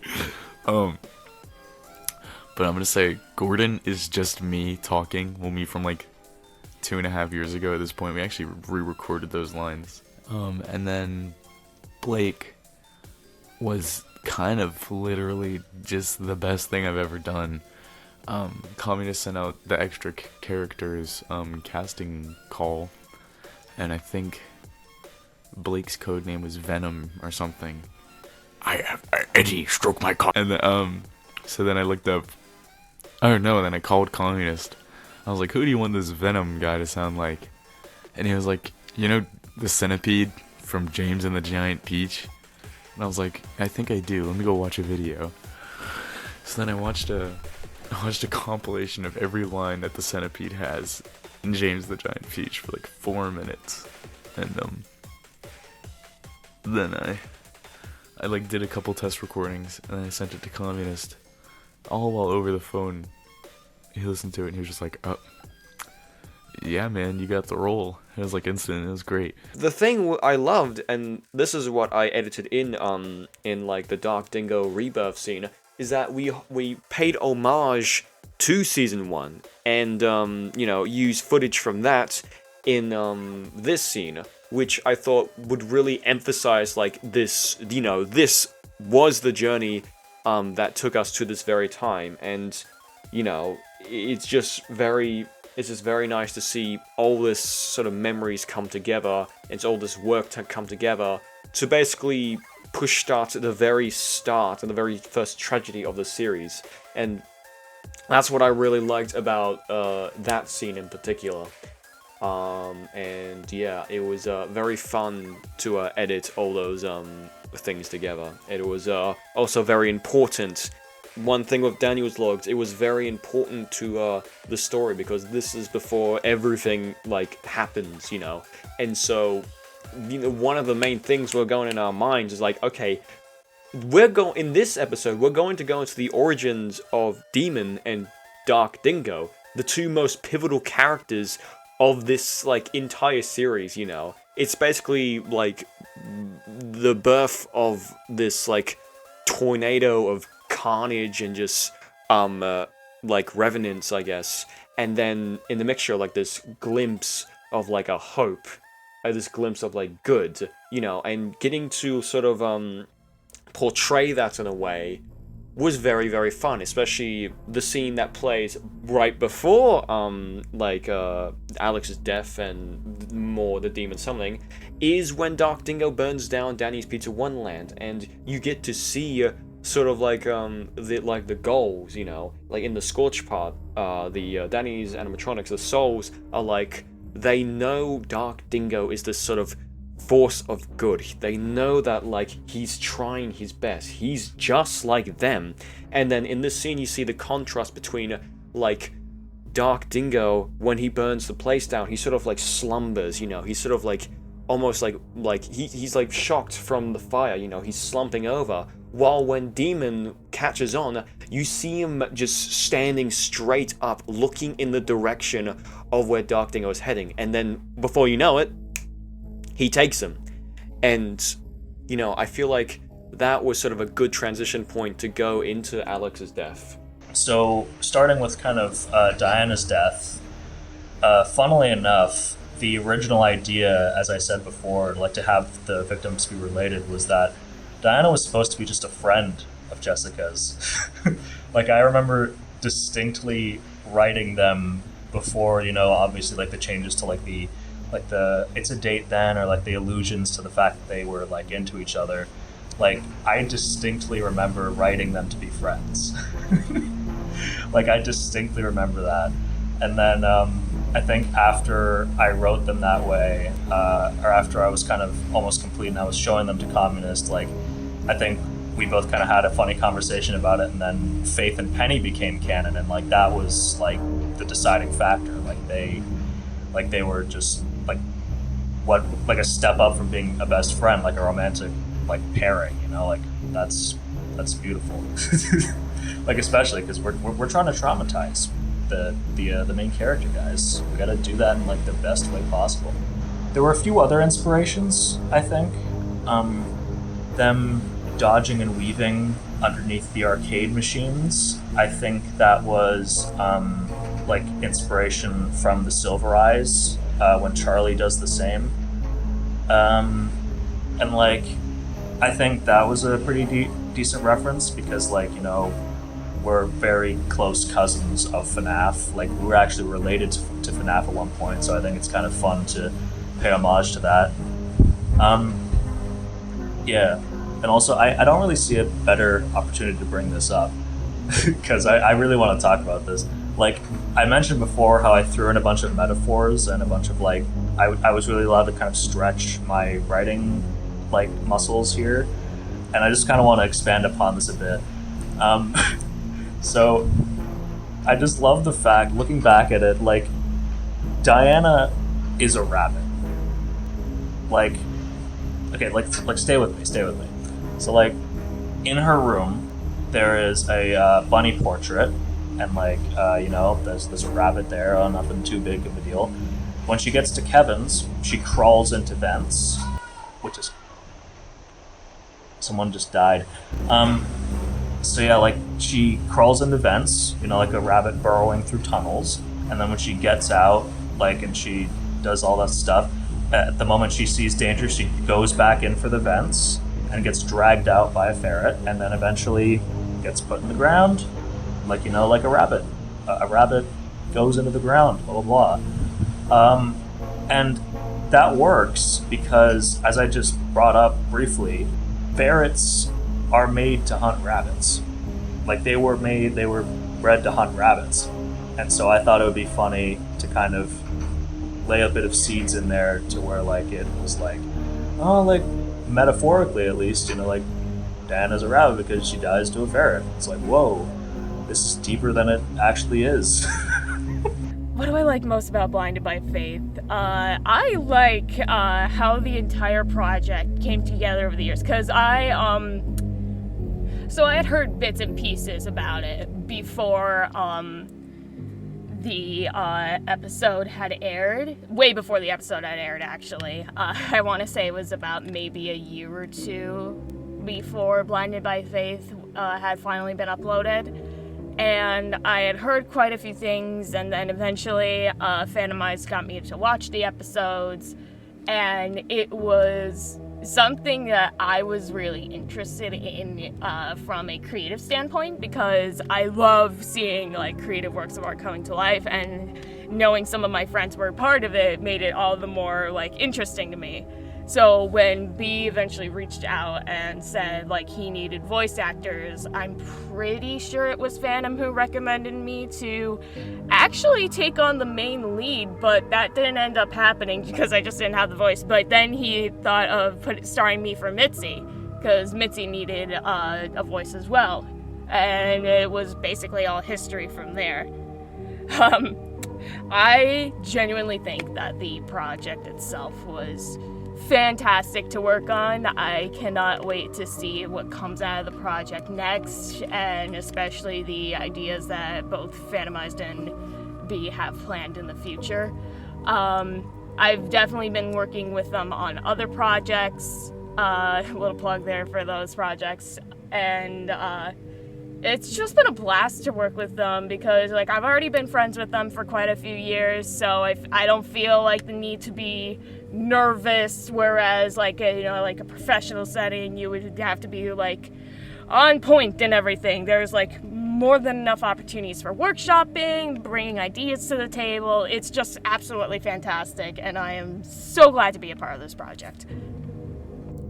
S15: But I'm gonna say Gordon is just me talking. Well, me from like 2.5 years ago at this point. We actually re-recorded those lines. And then Blake was kind of literally just the best thing I've ever done. Communist sent out the extra characters casting call, and I think Blake's code name was Venom or something. Eddie, stroke my cock. And then, so then I looked up. Oh no, then I called Communist. I was like, who do you want this Venom guy to sound like? And he was like, you know the centipede from James and the Giant Peach? And I was like, I think I do. Let me go watch a video. So then I watched a compilation of every line that the centipede has in James the Giant Peach for like 4 minutes. And then I like did a couple test recordings and then I sent it to Communist. All while over the phone, he listened to it and he was just like, oh, yeah, man, you got the role. It was like instant. It was great.
S9: The thing I loved, and this is what I edited in like the Dark Dingo rebirth scene, is that we paid homage to season 1 and used footage from that in this scene, which I thought would really emphasize like this. This was the journey that took us to this very time, and it's just very nice to see all this sort of memories come together, and all this work to come together to basically push start at the very start and the very first tragedy of the series. And that's what I really liked about that scene in particular. And yeah, it was very fun to edit all those things together. It was also very important. One thing with Daniel's logs, it was very important to the story, because this is before everything like happens, and so one of the main things we're going in our minds is like, okay, in this episode we're going to go into the origins of Demon and Dark Dingo, the two most pivotal characters of this like entire series. It's basically like the birth of this like tornado of carnage and just like revenants, I guess, and then in the mixture like this glimpse of like a hope, this glimpse of like good, you know, and getting to sort of portray that in a way was very, very fun, especially the scene that plays right before Alex's death and more the demon summoning is when Dark Dingo burns down Danny's Pizza Wonderland, and you get to see sort of like the goals, you know, like in the Scorch part, Danny's animatronics, the souls are like, they know Dark Dingo is this sort of force of good. They know that like he's trying his best. He's just like them. And then in this scene you see the contrast between like Dark Dingo, when he burns the place down, he sort of like slumbers, you know, he's sort of like almost like he's like shocked from the fire, you know, he's slumping over. While when Demon catches on, you see him just standing straight up, looking in the direction of where Dark Dingo is heading. And then before you know it, he takes him. And, you know, I feel like that was sort of a good transition point to go into Alex's death.
S11: So, starting with kind of Diana's death, funnily enough, the original idea, as I said before, like to have the victims be related, was that Diana was supposed to be just a friend of Jessica's. Like, I remember distinctly writing them before, you know, obviously, like, the changes to, like, the it's a date then, or, like, the allusions to the fact that they were, like, into each other. Like, I distinctly remember writing them to be friends. Like, I distinctly remember that. And then, I think after I wrote them that way, or after I was kind of almost complete and I was showing them to Communist, like, I think we both kind of had a funny conversation about it, and then Faith and Penny became canon, and like that was like the deciding factor. Like they were just like a step up from being a best friend, like a romantic like pairing, you know, like that's beautiful. Like, especially because we're trying to traumatize the main character, guys. We got to do that in like the best way possible. There were a few other inspirations, I think. Them dodging and weaving underneath the arcade machines. I think that was like inspiration from the Silver Eyes when Charlie does the same. And like, I think that was a pretty decent reference because, like, you know, we're very close cousins of FNAF. Like, we were actually related to FNAF at one point, so I think it's kind of fun to pay homage to that. Yeah. And also, I don't really see a better opportunity to bring this up because I really want to talk about this. Like, I mentioned before how I threw in a bunch of metaphors and a bunch of, like, I was really allowed to kind of stretch my writing, like, muscles here. And I just kind of want to expand upon this a bit. So, I just love the fact, looking back at it, like, Diana is a rabbit. Like, okay, like stay with me. So, like, in her room, there is a bunny portrait, and, like, you know, there's a rabbit there, nothing too big of a deal. When she gets to Kevin's, she crawls into vents, which is... Someone just died. So yeah, like, she crawls into vents, you know, like a rabbit burrowing through tunnels, and then when she gets out, like, and she does all that stuff, at the moment she sees danger, she goes back in for the vents and gets dragged out by a ferret, and then eventually gets put in the ground, like, you know, like a rabbit. A rabbit goes into the ground, blah, blah, blah. And that works because, as I just brought up briefly, ferrets are made to hunt rabbits. Like, they were bred to hunt rabbits. And so I thought it would be funny to kind of lay a bit of seeds in there to where, like, it was like, oh, like, metaphorically at least, you know, like, Diana's a rabbit because she dies to a ferret. It's like, whoa, this is deeper than it actually is.
S16: What do I like most about Blinded by Faith? I like how the entire project came together over the years, because so I had heard bits and pieces about it before the episode had aired. Way before the episode had aired, actually. I want to say it was about maybe a year or two before Blinded by Faith had finally been uploaded. And I had heard quite a few things, and then eventually Phantomized got me to watch the episodes, and it was something that I was really interested in from a creative standpoint, because I love seeing like creative works of art coming to life, and knowing some of my friends were part of it made it all the more like interesting to me. So when B eventually reached out and said like he needed voice actors, I'm pretty sure it was Phantom who recommended me to actually take on the main lead, but that didn't end up happening because I just didn't have the voice. But then he thought of starring me for Mitzi, because Mitzi needed a voice as well. And it was basically all history from there. I genuinely think that the project itself was fantastic to work on. I cannot wait to see what comes out of the project next, and especially the ideas that both Phantomized and B have planned in the future. I've definitely been working with them on other projects, little plug there for those projects, and it's just been a blast to work with them, because like I've already been friends with them for quite a few years, so I don't feel like the need to be nervous, whereas like a professional setting you would have to be like on point and everything. There's like more than enough opportunities for workshopping, bringing ideas to the table. It's just absolutely fantastic, and I am so glad to be a part of this project.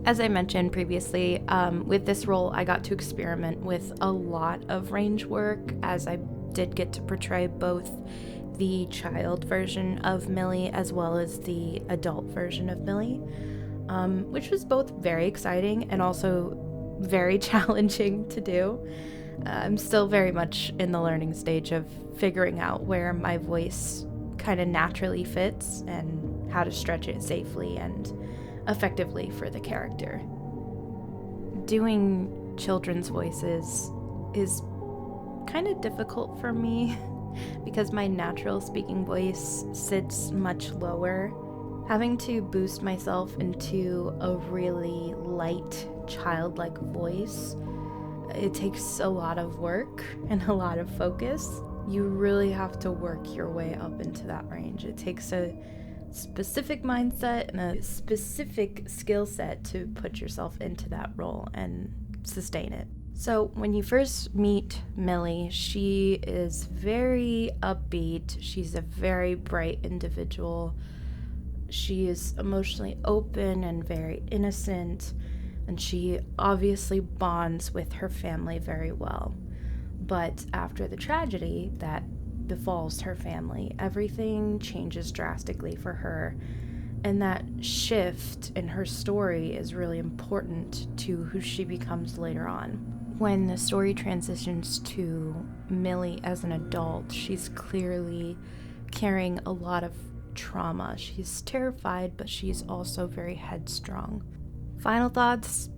S14: As I mentioned previously, with this role, I got to experiment with a lot of range work, as I did get to portray both the child version of Millie as well as the adult version of Millie, which was both very exciting and also very challenging to do. I'm still very much in the learning stage of figuring out where my voice kind of naturally fits and how to stretch it safely and effectively for the character. Doing children's voices is kind of difficult for me because my natural speaking voice sits much lower. Having to boost myself into a really light, childlike voice, it takes a lot of work and a lot of focus. You really have to work your way up into that range. It takes a specific mindset and a specific skill set to put yourself into that role and sustain it. So when you first meet Millie, she is very upbeat. She's a very bright individual. She is emotionally open and very innocent, and she obviously bonds with her family very well. But after the tragedy that befalls her family, everything changes drastically for her, and that shift in her story is really important to who she becomes later on. When the story transitions to Millie as an adult, she's clearly carrying a lot of trauma. She's terrified, but she's also very headstrong. Final thoughts.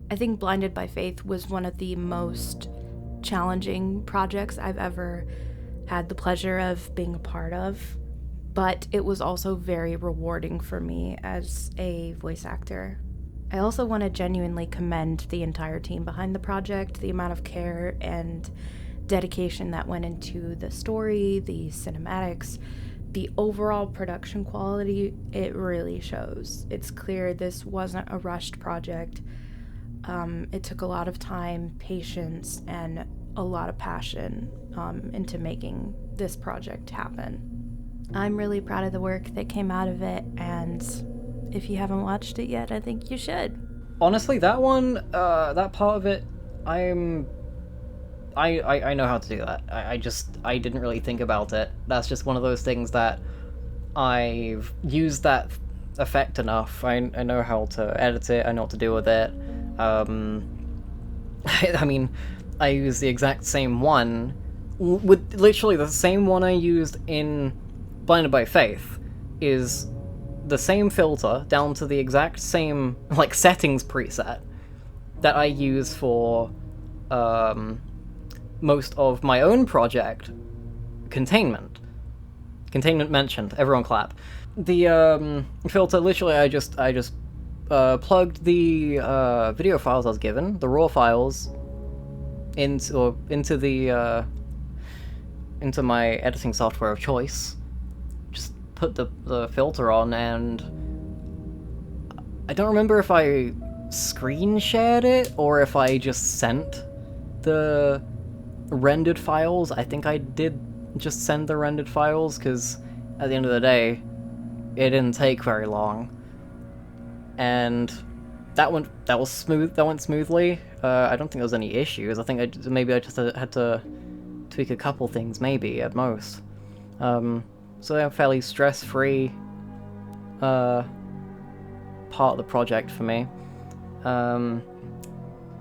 S14: I think Blinded by Faith was one of the most challenging projects I've ever had the pleasure of being a part of, but it was also very rewarding for me as a voice actor. I also want to genuinely commend the entire team behind the project, the amount of care and dedication that went into the story, the cinematics, the overall production quality. It really shows. It's clear this wasn't a rushed project. It took a lot of time, patience, and a lot of passion into making this project happen. I'm really proud of the work that came out of it, and if you haven't watched it yet, I think you should.
S12: Honestly, that one, that part of it, I know how to do that. I didn't really think about it. That's just one of those things that I've used that effect enough. I know how to edit it, I know what to do with it. I mean, I use the exact same one, with literally the same one I used in Blinded by Faith, is the same filter, down to the exact same, like, settings preset that I use for, most of my own project, Containment. Containment mentioned, everyone clap. The, filter, literally, I just plugged the, video files I was given, the raw files, into my editing software of choice, just put the filter on, and I don't remember if I screen shared it or if I just sent the rendered files. I think I did just send the rendered files, because at the end of the day, it didn't take very long, and that went smoothly. I don't think there was any issues. I think I just had to tweak a couple things, maybe at most. So they're fairly stress-free part of the project for me. One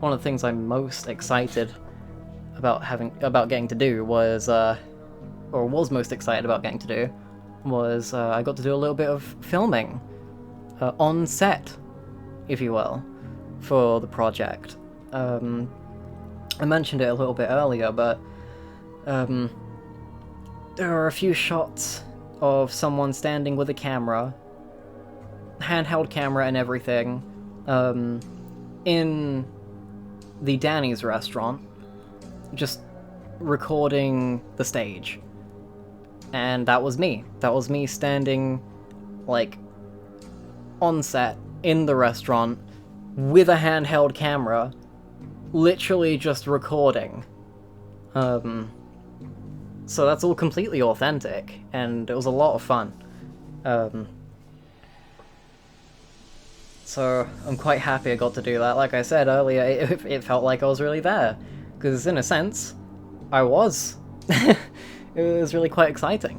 S12: of the things I'm most excited about getting to do was, I got to do a little bit of filming on set, if you will, for the project. I mentioned it a little bit earlier, but there are a few shots of someone standing with a camera, handheld camera and everything, in the Danny's restaurant, just recording the stage. And that was me. That was me standing, like, on set, in the restaurant, with a handheld camera, literally just recording. So that's all completely authentic, and it was a lot of fun. So I'm quite happy I got to do that. Like I said earlier, it felt like I was really there, because in a sense, I was. It was really quite exciting.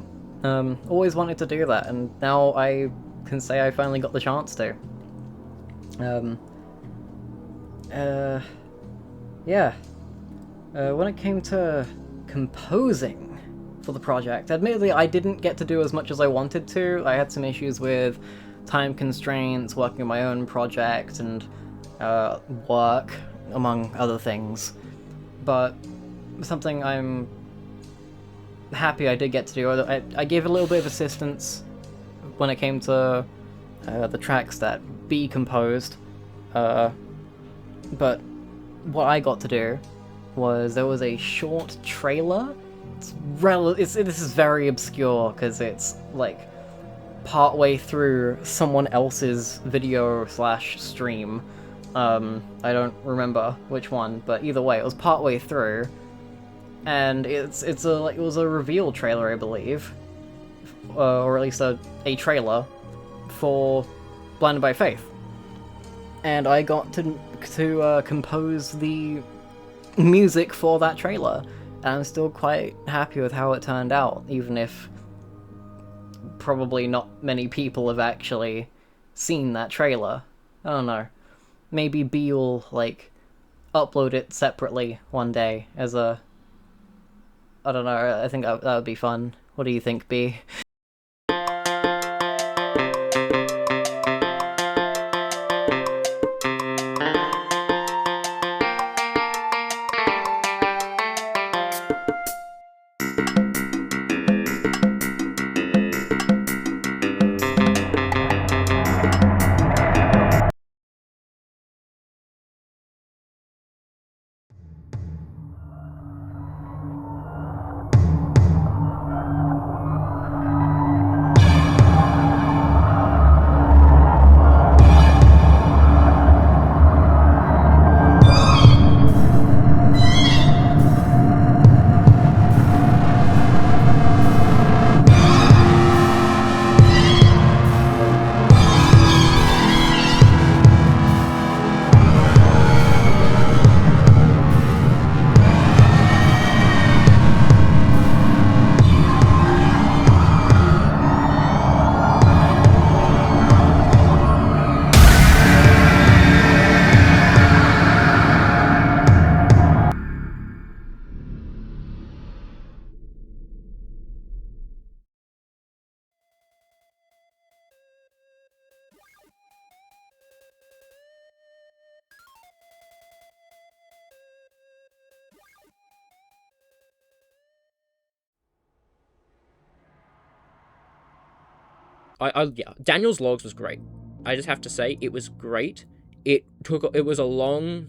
S12: Always wanted to do that, and now I can say I finally got the chance to. Yeah. When it came to composing for the project, admittedly I didn't get to do as much as I wanted to. I had some issues with time constraints, working on my own project, and work, among other things. But something I'm happy I did get to do. I gave a little bit of assistance when it came to the tracks that B composed, but what I got to do was there was a short trailer. This is very obscure because it's like partway through someone else's video / stream. I don't remember which one, but either way, it was partway through, and it was a reveal trailer, I believe, or at least a trailer for Blinded by Faith, and I got to compose the music for that trailer, and I'm still quite happy with how it turned out, even if probably not many people have actually seen that trailer. I don't know. Maybe B will, like, upload it separately one day as a... I don't know, I think that would be fun. What do you think, B?
S10: Yeah, Daniel's logs was great. I just have to say, it was great. It was a long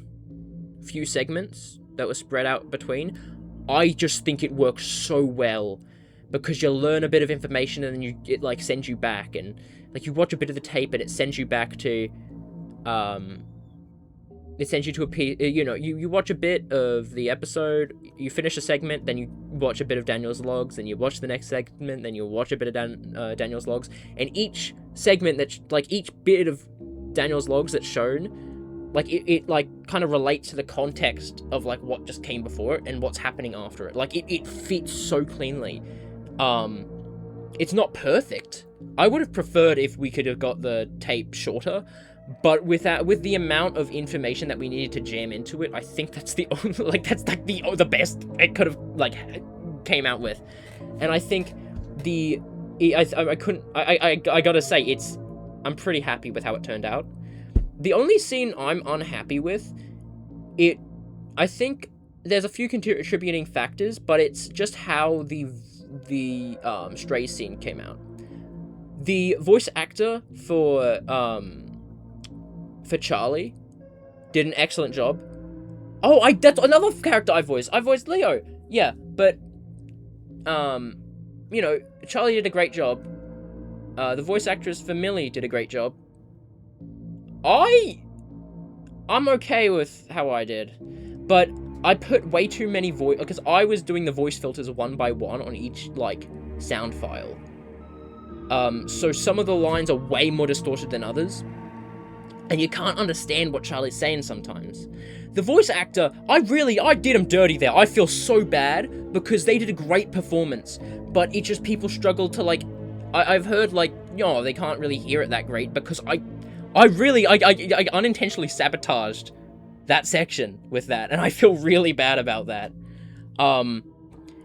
S10: few segments that was spread out between. I just think it works so well because you learn a bit of information and then it like sends you back, and like you watch a bit of the tape and it sends you back to it sends you to you watch a bit of the episode, you finish a segment, then you watch a bit of Daniel's logs, then you watch the next segment, then you watch a bit of Daniel's logs, and each segment each bit of Daniel's logs that's shown, like it like kind of relates to the context of like what just came before it and what's happening after it. Like it fits so cleanly. It's not perfect. I would have preferred if we could have got the tape shorter, but with the amount of information that we needed to jam into it, I think that's the only that's like the best it could have came out with. And I think I gotta say I'm pretty happy with how it turned out. The only scene I'm unhappy with, I think there's a few contributing factors, but it's just how the stray scene came out. The voice actor for Charlie did an excellent job. Oh, that's another character I voiced. I voiced Leo. Yeah, but Charlie did a great job. The voice actress for Millie did a great job. I'm okay with how I did, but I put way too many because I was doing the voice filters one by one on each sound file. So some of the lines are way more distorted than others, and you can't understand what Charlie's saying sometimes. The voice actor, I did him dirty there. I feel so bad because they did a great performance, but it just people struggle to I've heard they can't really hear it that great because I unintentionally sabotaged that section with that, and I feel really bad about that. And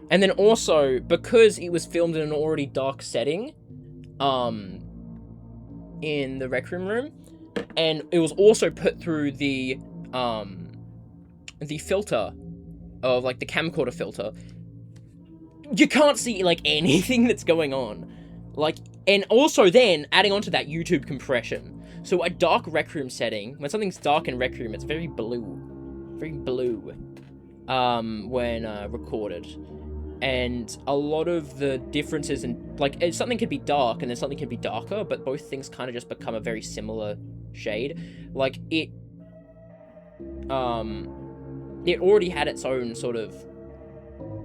S10: then also, because it was filmed in an already dark setting, in the Rec Room, and it was also put through the filter of the camcorder filter, you can't see anything that's going on. And also then adding onto that YouTube compression. So a dark Rec Room setting, when something's dark in Rec Room, it's very blue, when recorded. And a lot of the differences in, something could be dark and then something could be darker, but both things kind of just become a very similar shade. It already had its own sort of,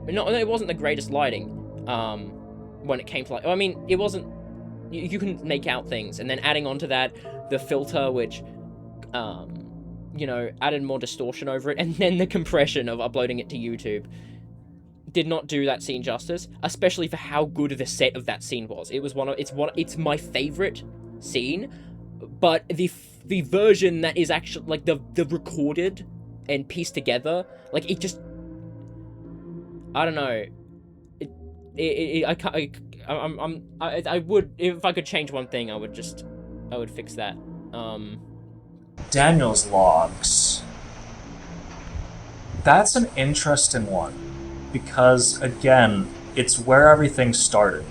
S10: it wasn't the greatest lighting, when it came to it wasn't, you can make out things, and then adding onto that, the filter, which, added more distortion over it, and then the compression of uploading it to YouTube did not do that scene justice, especially for how good the set of that scene was. It's my favorite scene, but the version that is actually the recorded and pieced together, it just, I don't know. I would, if I could change one thing, I would fix that.
S11: Daniel's logs. That's an interesting one, because again, it's where everything started.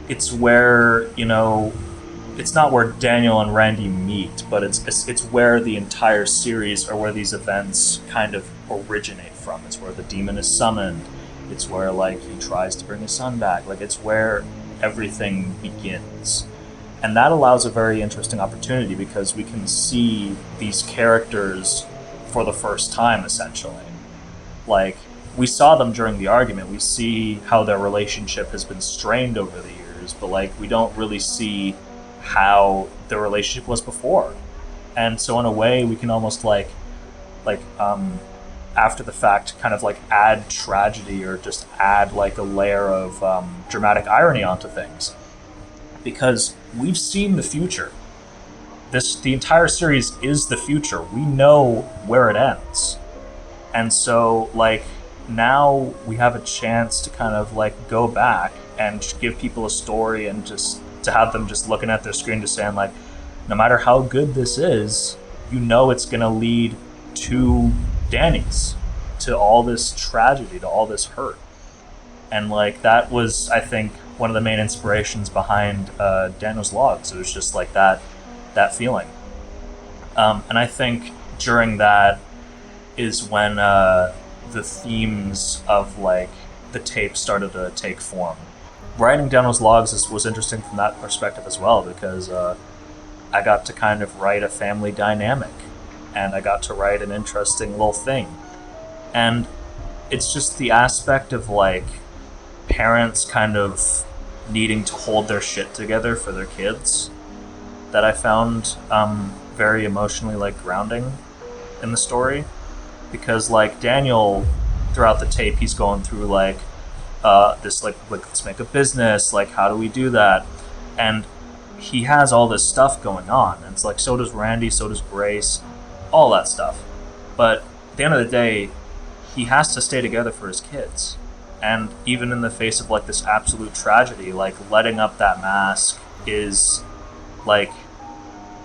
S11: It's where, it's not where Daniel and Randy meet, but it's where the entire series, or where these events kind of originate from. It's where the demon is summoned. It's where he tries to bring his son back. It's where everything begins. And that allows a very interesting opportunity, because we can see these characters for the first time, essentially. We saw them during the argument. We see how their relationship has been strained over the years, but we don't really see how their relationship was before. And so in a way, we can almost after the fact kind of add tragedy, or just add a layer of dramatic irony onto things, because we've seen the future. The entire series is the future. We know where it ends, and so now we have a chance to kind of go back and give people a story, and just to have them just looking at their screen, just saying no matter how good this is, it's gonna lead to Danny's, to all this tragedy, to all this hurt. And that was, I think, one of the main inspirations behind Daniel's logs. It was just that feeling. And I think during that is when the themes of like the tape started to take form. Writing down those logs was interesting from that perspective as well, because I got to kind of write a family dynamic, and I got to write an interesting little thing. And it's just the aspect of like parents kind of needing to hold their shit together for their kids that I found very emotionally like grounding in the story. Because like Daniel, throughout the tape, he's going through like this like let's make a business, like how do we do that? And he has all this stuff going on, and it's like so does Randy, so does Grace, all that stuff. But at the end of the day, he has to stay together for his kids. And even in the face of like this absolute tragedy, like letting up that mask is like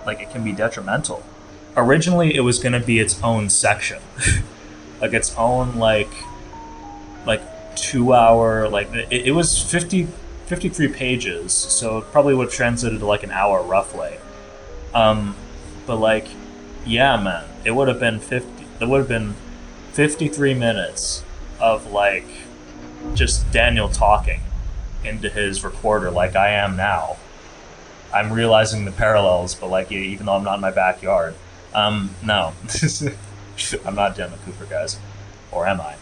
S11: it can be detrimental. Originally it was going to be its own section. Like its own like 2 hour, like it was 53 pages, so it probably would have translated to like an hour roughly. But like, yeah, man, it would have been 53 minutes of like just Daniel talking into his recorder like I am now. I'm realizing the parallels, but like even though I'm not in my backyard. No. I'm not Daniel Cooper, guys. Or am I?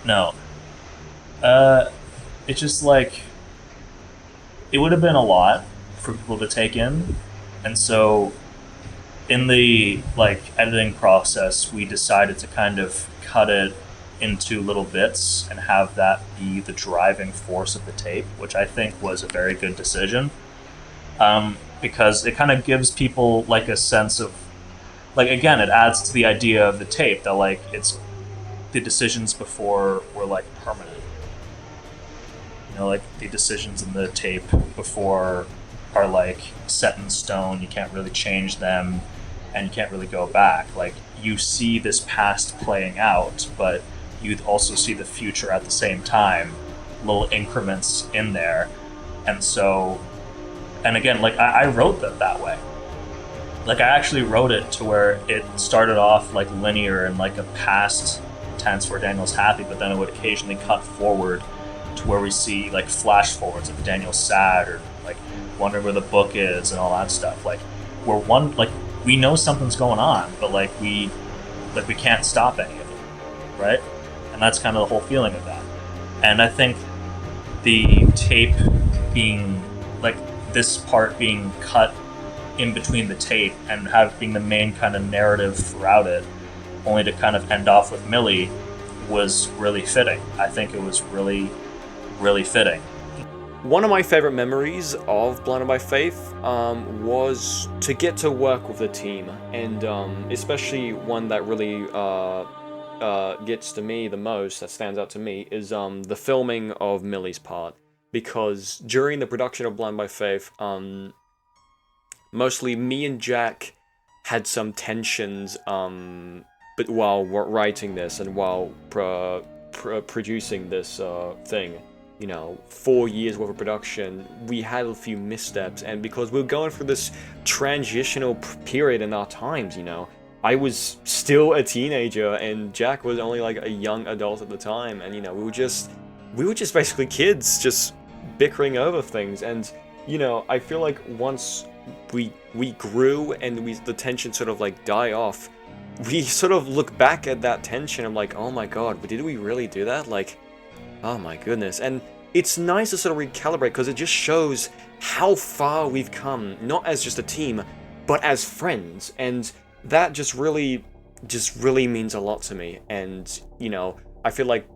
S11: No. It's just like it would have been a lot for people to take in. And so in the like editing process, we decided to kind of cut it into little bits and have that be the driving force of the tape, which I think was a very good decision, because it kind of gives people like a sense of like, again, it adds to the idea of the tape that like it's the decisions before were like permanent, you know, like the decisions in the tape before are like set in stone, you can't really change them and you can't really go back. Like you see this past playing out, but you'd also see the future at the same time, little increments in there. And so, and again, like I wrote that way. Like I actually wrote it to where it started off like linear and like a past tense where Daniel's happy, but then it would occasionally cut forward to where we see like flash forwards of Daniel's sad or like wondering where the book is and all that stuff. Like we're one, like we know something's going on, but like we can't stop any of it, right? And that's kind of the whole feeling of that. And I think the tape being like this part being cut in between the tape and being the main kind of narrative throughout it, only to kind of end off with Millie, was really fitting. I think it was really, really fitting.
S9: One of my favorite memories of Blinded by Faith was to get to work with the team, and especially one that really gets to me the most, that stands out to me, is the filming of Millie's part. Because during the production of Blinded by Faith, mostly me and Jack had some tensions, but while writing this and while producing this thing, you know, 4 years worth of production, we had a few missteps, and because we're going through this transitional period in our times, you know, I was still a teenager and Jack was only like a young adult at the time, and you know, we were just basically kids, just bickering over things. And you know, I feel like once we grew and the tension sort of like die off, we sort of look back at that tension and like, oh my god, did we really do that? Like, oh my goodness. And it's nice to sort of recalibrate, because it just shows how far we've come, not as just a team, but as friends. And that just really means a lot to me. And, you know, I feel like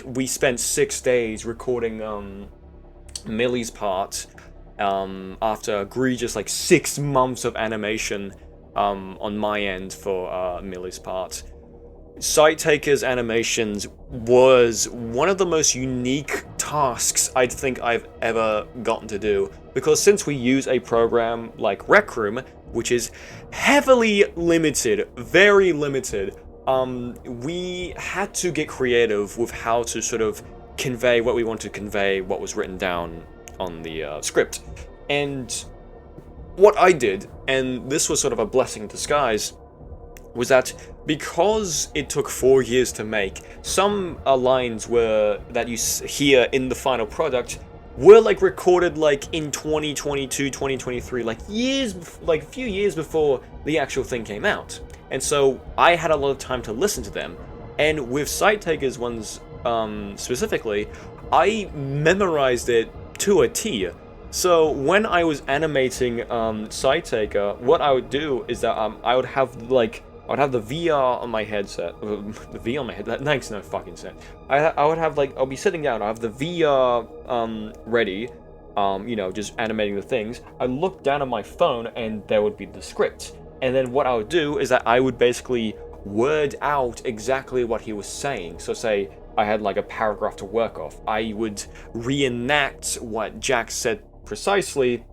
S9: we spent 6 days recording Millie's part after egregious like 6 months of animation on my end for Millie's part. Sight Taker's animations was one of the most unique tasks I think I've ever gotten to do, because since we use a program like Recroom, which is heavily limited, very limited, we had to get creative with how to sort of convey what we want to convey, what was written down on the script. And what I did, and this was sort of a blessing in disguise, was that because it took 4 years to make, some lines that you hear in the final product were like recorded like in 2022, 2023, like a few years before the actual thing came out. And so I had a lot of time to listen to them. And with SalmonTiger's ones specifically, I memorized it to a T. So when I was animating SalmonTiger, what I would do is that I would have the VR on my headset. The VR on my head. That makes no fucking sense. I would have I'll be sitting down. I have the VR ready. Just animating the things. I look down at my phone and there would be the script. And then what I would do is that I would basically word out exactly what he was saying. So say I had like a paragraph to work off. I would reenact what Jack said precisely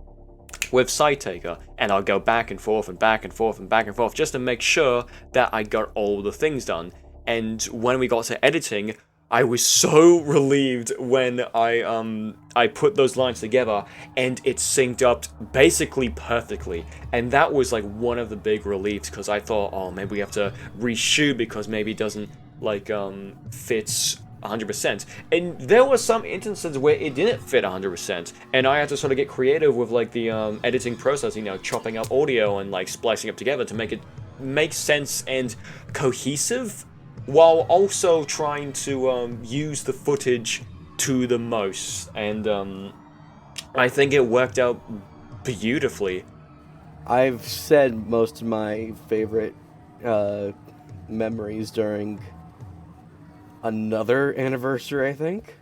S9: with SalmonTiger, and I'll go back and forth and back and forth and back and forth just to make sure that I got all the things done. And when we got to editing, I was so relieved when I put those lines together and it synced up basically perfectly. And that was like one of the big reliefs, because I thought, oh, maybe we have to reshoot because maybe it doesn't fits 100%. And there were some instances where it didn't fit 100%, and I had to sort of get creative with the editing process, chopping up audio and splicing up together to make it make sense and cohesive, while also trying to use the footage to the most. And I think it worked out beautifully.
S13: I've said most of my favorite memories during another anniversary, I think.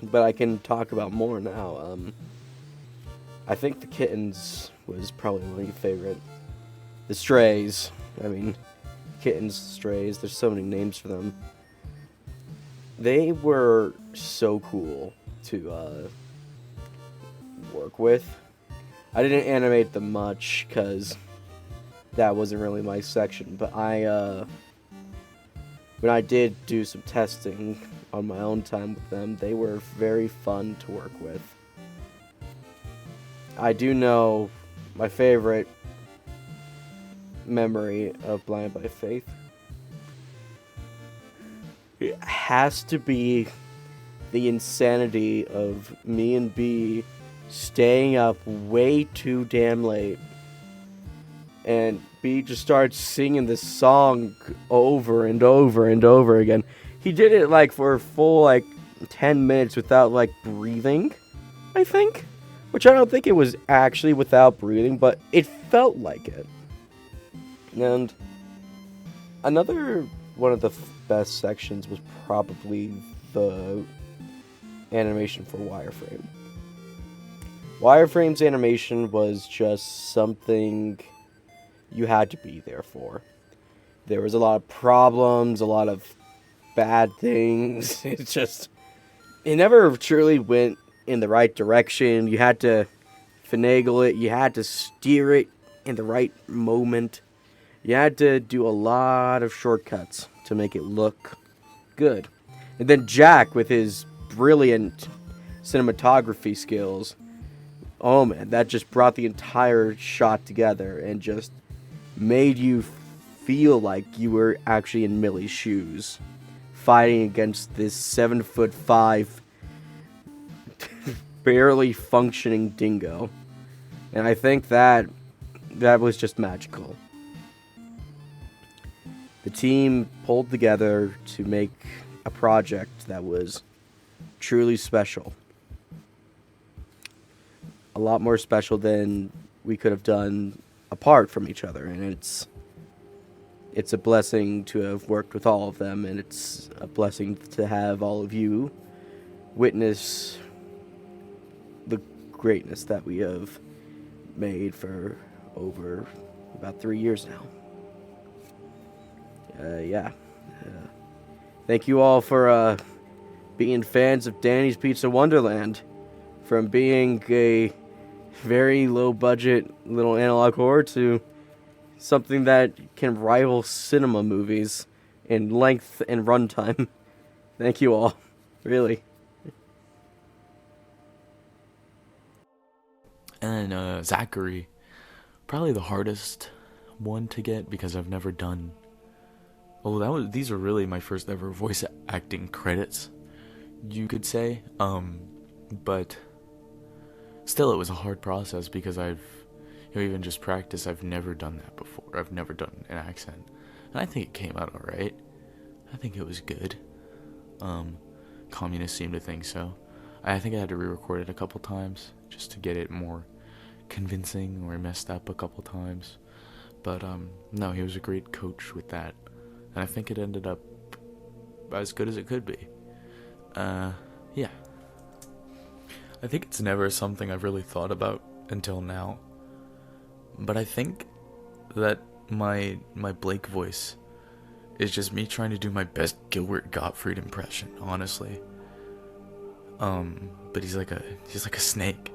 S13: But I can talk about more now. I think the kittens was probably one of your favorite. The strays. I mean, kittens, strays, there's so many names for them. They were so cool to work with. I didn't animate them much because that wasn't really my section, but when I did do some testing on my own time with them, they were very fun to work with. I do know my favorite memory of Blinded by Faith. It has to be the insanity of me and B staying up way too damn late, and B just starts singing this song over and over and over again. He did it for a full 10 minutes without breathing, I think, which I don't think it was actually without breathing, but it felt like it. And another one of the best sections was probably the animation for Wireframe. Wireframe's animation was just something you had to be there for. There was a lot of problems, a lot of bad things. It never truly went in the right direction. You had to finagle it. You had to steer it in the right moment. You had to do a lot of shortcuts to make it look good. And then Jack, with his brilliant cinematography skills, oh man, that just brought the entire shot together and just made you feel like you were actually in Millie's shoes, fighting against this 7'5", barely functioning dingo. And I think that was just magical. The team pulled together to make a project that was truly special. A lot more special than we could have done apart from each other, and it's a blessing to have worked with all of them, and it's a blessing to have all of you witness the greatness that we have made for over about 3 years now. Thank you all for being fans of Danny's Pizza Wonderland. From being a very low budget little analog horror to something that can rival cinema movies in length and runtime. Thank you all. Really.
S15: And Zachary, probably the hardest one to get because I've never done. Oh, these are really my first ever voice acting credits, you could say. But still, it was a hard process because even just practice, I've never done that before. I've never done an accent, and I think it came out all right. I think it was good. Communists seem to think so. I think I had to re-record it a couple times just to get it more convincing, or messed up a couple times. But no, he was a great coach with that, and I think it ended up as good as it could be. Yeah. I think it's never something I've really thought about until now. But I think that my Blake voice is just me trying to do my best Gilbert Gottfried impression, honestly. But he's like a snake.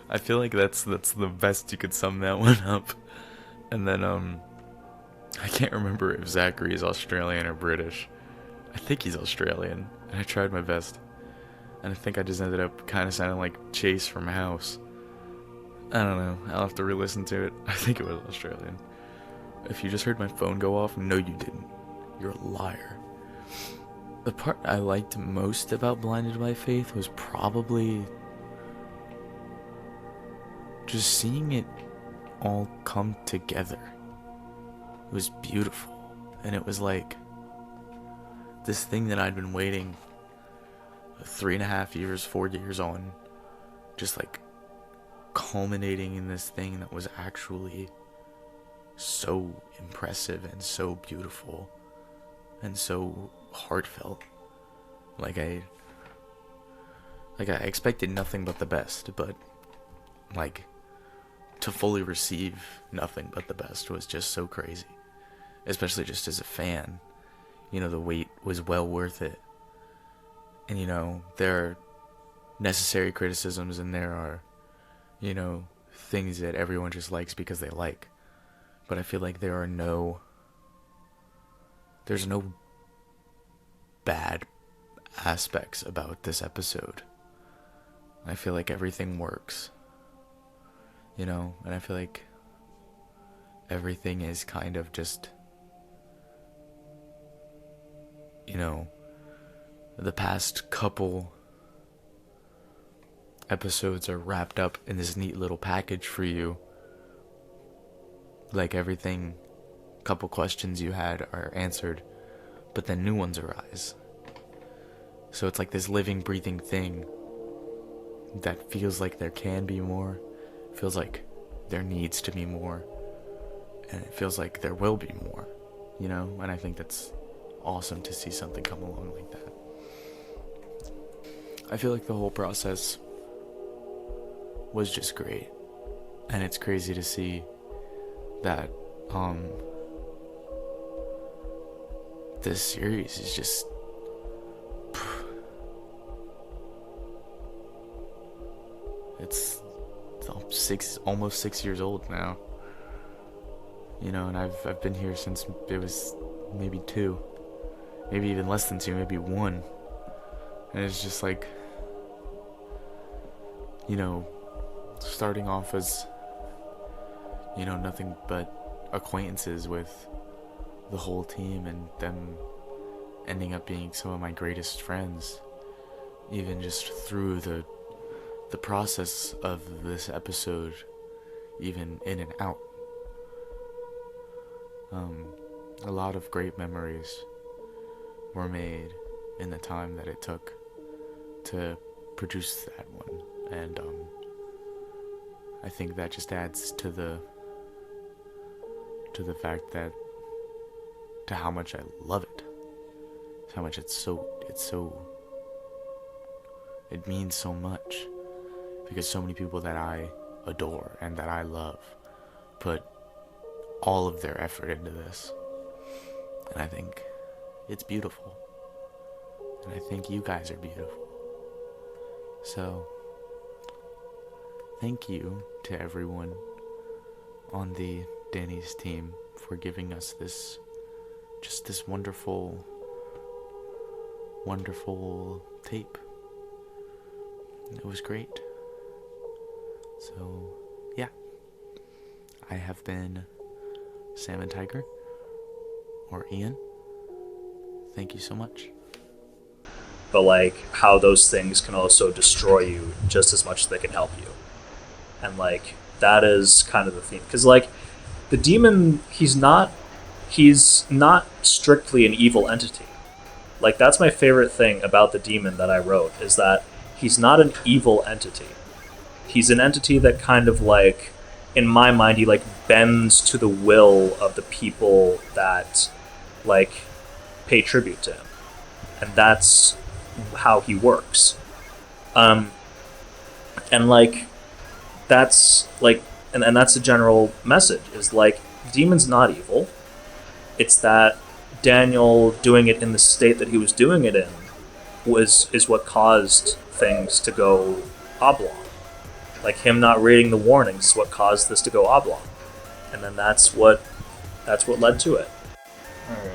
S15: I feel like that's the best you could sum that one up. And then I can't remember if Zachary is Australian or British. I think he's Australian, and I tried my best. And I think I just ended up kind of sounding like Chase from House. I don't know. I'll have to re-listen to it. I think it was Australian. If you just heard my phone go off, no you didn't. You're a liar. The part I liked most about Blinded by Faith was probably just seeing it all come together. It was beautiful. And it was like this thing that I'd been waiting 3.5 years, 4 years on, just like culminating in this thing that was actually so impressive and so beautiful and so heartfelt. Like I expected nothing but the best, but like to fully receive nothing but the best was just so crazy. Especially just as a fan. You know, the wait was well worth it. And you know, there are necessary criticisms and there are, you know, things that everyone just likes because they like. But I feel like there's no bad aspects about this episode. I feel like everything works. You know, and I feel like everything is kind of just, you know, the past couple episodes are wrapped up in this neat little package for you. Like everything, couple questions you had are answered, but then new ones arise. So it's like this living, breathing thing that feels like there can be more, feels like there needs to be more, and it feels like there will be more, you know? And I think that's awesome to see something come along like that. I feel like the whole process was just great, and it's crazy to see that this series is just it's almost 6 years old now, you know, and I've been here since it was maybe 2, maybe even less than 2, maybe 1, and it's just like, you know, starting off as, you know, nothing but acquaintances with the whole team and them ending up being some of my greatest friends, even just through the process of this episode, even in and out. A lot of great memories were made in the time that it took to produce that one, and I think that just adds to the fact that, to how much I love it, how much it means so much, because so many people that I adore and that I love put all of their effort into this, and I think it's beautiful, and I think you guys are beautiful. So thank you to everyone on the Danny's team for giving us this wonderful, wonderful tape. It was great. So, yeah. I have been SalmonTiger, or Ian. Thank you so much.
S11: But like how those things can also destroy you just as much as they can help you. And like that is kind of the theme, because like the demon, he's not strictly an evil entity. Like that's my favorite thing about the demon that I wrote, is that he's not an evil entity. He's an entity that kind of like, in my mind, he like bends to the will of the people that like pay tribute to him, and that's how he works. And like that's like, and that's the general message, is like the demon's not evil. It's that Daniel doing it in the state that he was doing it in is what caused things to go oblong. Like him not reading the warnings is what caused this to go oblong, and then that's what led to it. Alright.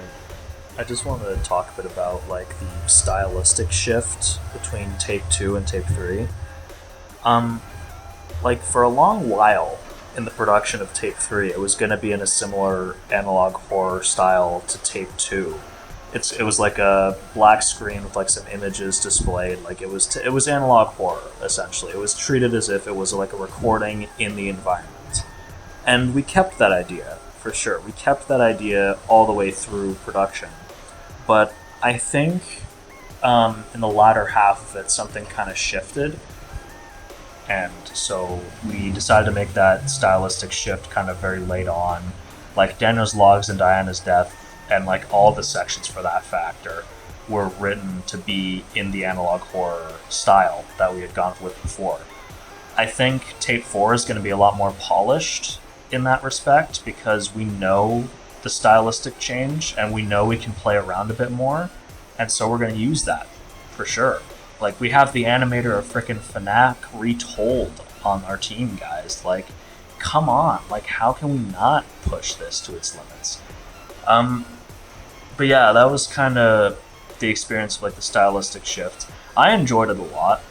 S11: I just wanted to talk a bit about like the stylistic shift between tape 2 and tape 3. Like for a long while in the production of tape 3, it was going to be in a similar analog horror style to tape 2. It was like a black screen with like some images displayed. Like it was analog horror essentially. It was treated as if it was like a recording in the environment, and we kept that idea for sure. We kept that idea all the way through production, but I think in the latter half of it, something kind of shifted, and so we decided to make that stylistic shift kind of very late on. Like Daniel's logs and Diana's death, and like all the sections for that factor, were written to be in the analog horror style that we had gone with before. I think tape 4 is going to be a lot more polished in that respect, because we know the stylistic change and we know we can play around a bit more, and so we're going to use that for sure. Like we have the animator of frickin' FNAC retold on our team, guys. Like, come on, like how can we not push this to its limits? But yeah, that was kind of the experience of like the stylistic shift. I enjoyed it a lot.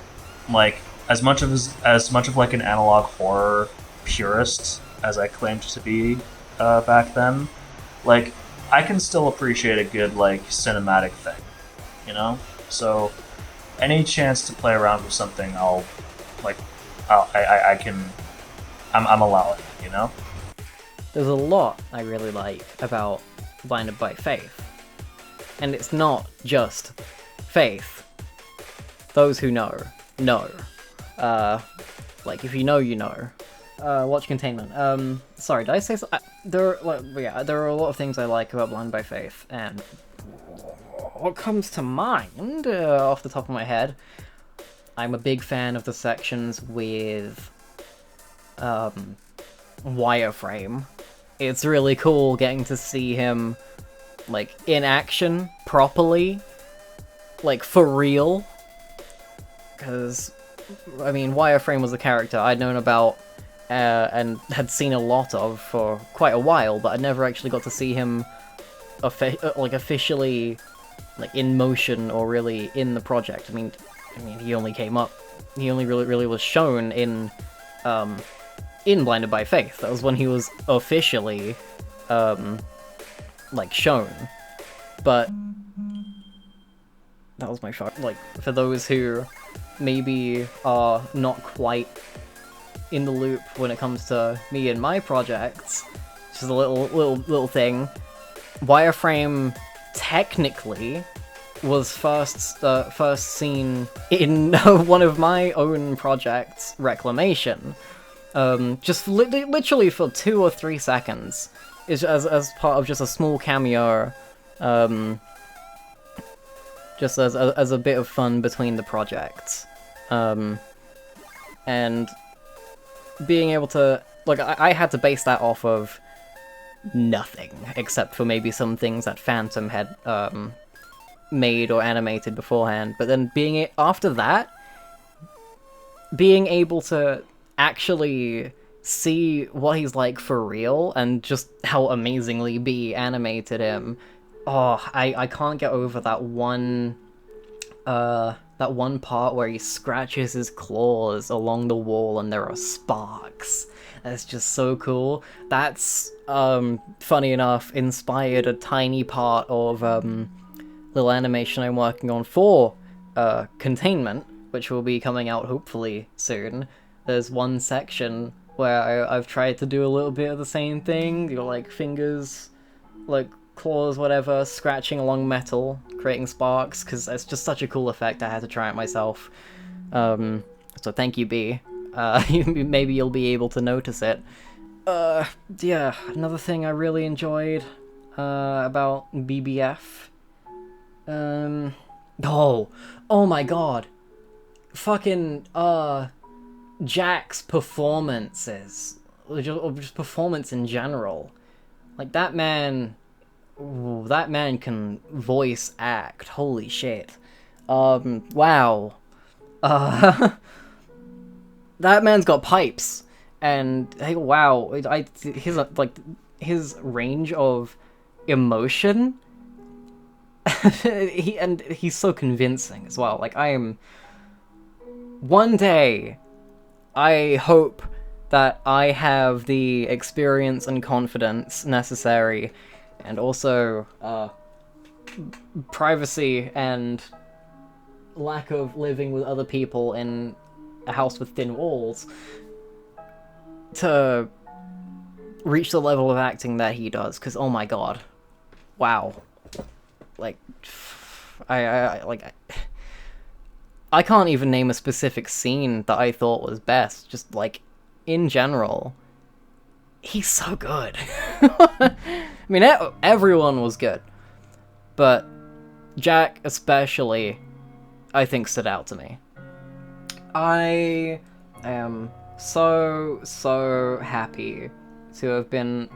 S11: Like as much of like an analog horror purist as I claimed to be back then, like I can still appreciate a good like cinematic thing, you know. So any chance to play around with something, I'm allowing it, you know.
S12: There's a lot I really like about Blinded by Faith. And it's not just Faith. Those who know. Like, if you know, you know. Watch Containment. Sorry, did I say so? There are a lot of things I like about Blinded by Faith, and what comes to mind, off the top of my head, I'm a big fan of the sections with Wireframe. It's really cool getting to see him like in action properly, like for real, because I mean Wireframe was a character I'd known about and had seen a lot of for quite a while, but I never actually got to see him officially like in motion or really in the project. I mean he only really was shown in Blinded by Faith. That was when he was officially like shown. But that was my shot. Like for those who maybe are not quite in the loop when it comes to me and my projects, just a little thing. Wireframe technically was first seen in one of my own projects, Reclamation. Just literally for 2 or 3 seconds, is as part of just a small cameo, just as a bit of fun between the projects, and being able to I had to base that off of nothing except for maybe some things that Phantom had made or animated beforehand, but then after that, being able to actually see what he's like for real and just how amazingly B animated him. Oh, I can't get over that one that one part where he scratches his claws along the wall and there are sparks. That's just so cool. That's, funny enough, inspired a tiny part of, little animation I'm working on for, Containment, which will be coming out hopefully soon. There's one section where I've tried to do a little bit of the same thing, you know, like fingers, like claws, whatever, scratching along metal, creating sparks, because it's just such a cool effect. I had to try it myself. So thank you, B. Maybe you'll be able to notice it. Yeah, another thing I really enjoyed about BBF. Oh my god. Fucking, Jack's performances. Or just performance in general. Like, that man can voice act. Holy shit. Wow. That man's got pipes. And, hey, wow. His range of emotion... he's so convincing as well. Like, one day, I hope that I have the experience and confidence necessary, and also, privacy and lack of living with other people in a house with thin walls, to reach the level of acting that he does, because, oh my god. Wow. Like, I can't even name a specific scene that I thought was best. Just, like, in general, he's so good. I mean, everyone was good. But Jack, especially, I think stood out to me. I am so happy to have been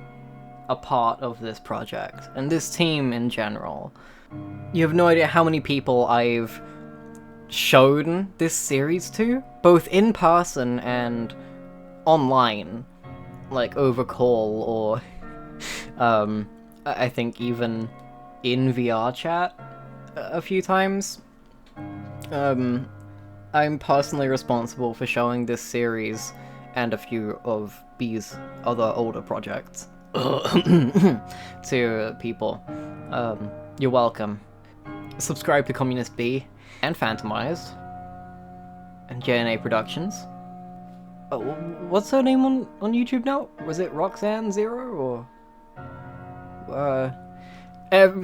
S12: a part of this project, and this team in general. You have no idea how many people I've shown this series to, both in person and online, like over call, or I think even in VR chat a few times. I'm personally responsible for showing this series and a few of B's other older projects to people. You're welcome. Subscribe to Communist B and Phantomized and J&A Productions. What's her name on YouTube now? Was it Roxanne Zero or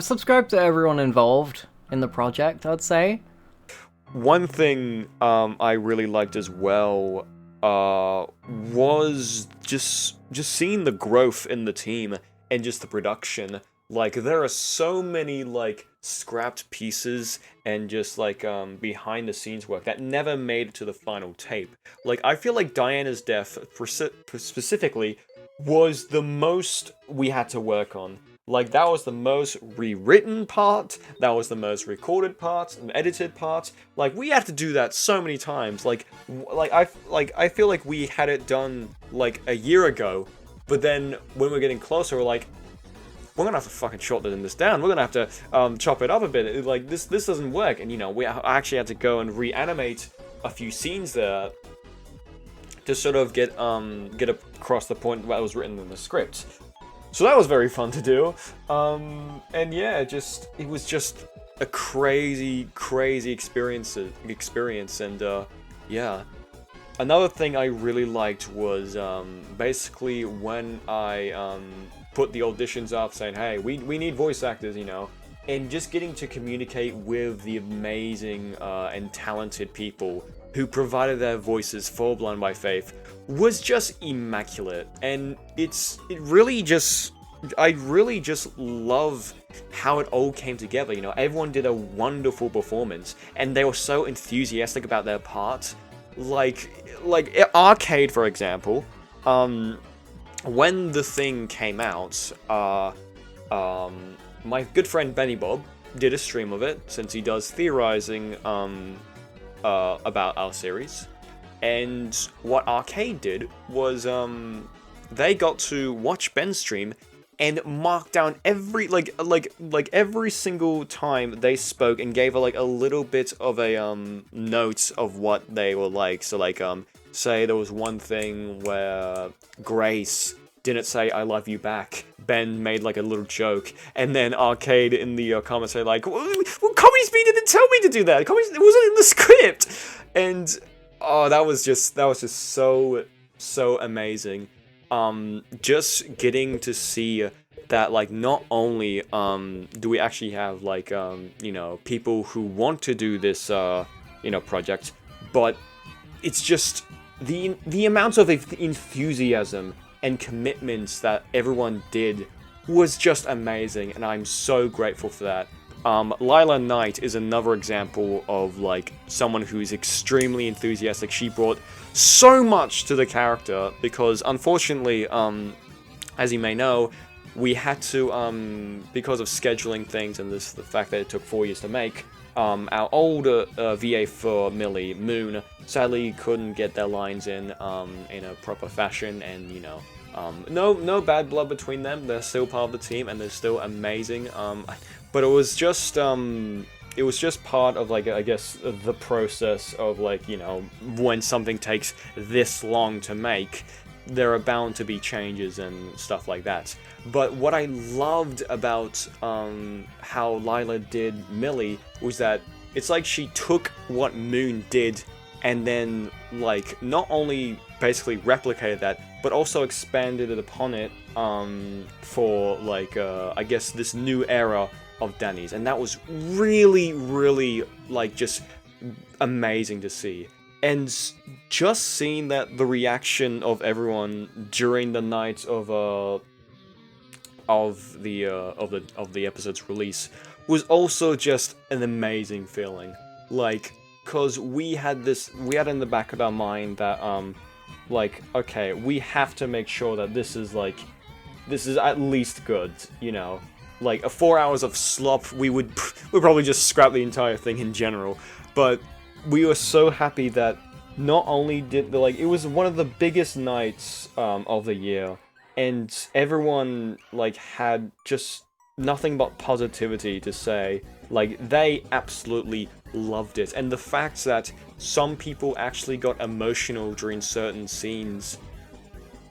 S12: subscribe to everyone involved in the project, I'd say.
S9: One thing I really liked as well was just seeing the growth in the team and just the production. Like, there are so many, like, scrapped pieces and just, like, behind-the-scenes work that never made it to the final tape. Like, I feel like Diana's death, specifically, was the most we had to work on. Like, that was the most rewritten part, that was the most recorded part, and edited part. Like, we had to do that so many times. I feel like we had it done, like, a year ago, but then when we're getting closer, we're like, we're gonna have to fucking shorten this down. We're gonna have to chop it up a bit. Like, this doesn't work. And, you know, I actually had to go and reanimate a few scenes there to sort of get across the point that was written in the script. So that was very fun to do. And yeah, it was just a crazy experience. And yeah. Another thing I really liked was basically when I put the auditions up saying, hey, we need voice actors, you know, and just getting to communicate with the amazing and talented people who provided their voices for Blind by Faith was just immaculate. And I really just love how it all came together. You know, everyone did a wonderful performance and they were so enthusiastic about their part. Like Arcade, for example, when the thing came out, my good friend Benny Bob did a stream of it, since he does theorizing about our series. And what Arcade did was they got to watch Ben's stream and marked down every every single time they spoke and gave a little bit of a note of what they were like. So say there was one thing where Grace didn't say "I love you" back. Ben made a little joke, and then Arcade in the comments say well, Comedy Speed didn't tell me to do that. It wasn't in the script, and that was just so amazing. Just getting to see that not only do we actually have people who want to do this project, but it's just the amount of enthusiasm and commitments that everyone did was just amazing, and I'm so grateful for that. Lyla Knight is another example of someone who's extremely enthusiastic. She brought so much to the character because unfortunately, as you may know, we had to, because of scheduling things and the fact that it took 4 years to make, our old VA for Millie, Moon, sadly couldn't get their lines in a proper fashion, and no bad blood between them. They're still part of the team and they're still amazing. But it was just part of I guess the process of when something takes this long to make, there are bound to be changes and stuff like that. But what I loved about how Lyla did Millie was that it's she took what Moon did and then not only basically replicated that, but also expanded it upon it for I guess this new era of Danny's, and that was really just amazing to see. And just seeing that the reaction of everyone during the night of the episode's release was also just an amazing feeling. Cause we had in the back of our mind that okay, we have to make sure that this is at least good, 4 hours of slop, we'd probably just scrap the entire thing in general. But we were so happy that not only did it was one of the biggest nights of the year, and everyone had just nothing but positivity to say. They absolutely loved it, and the fact that some people actually got emotional during certain scenes,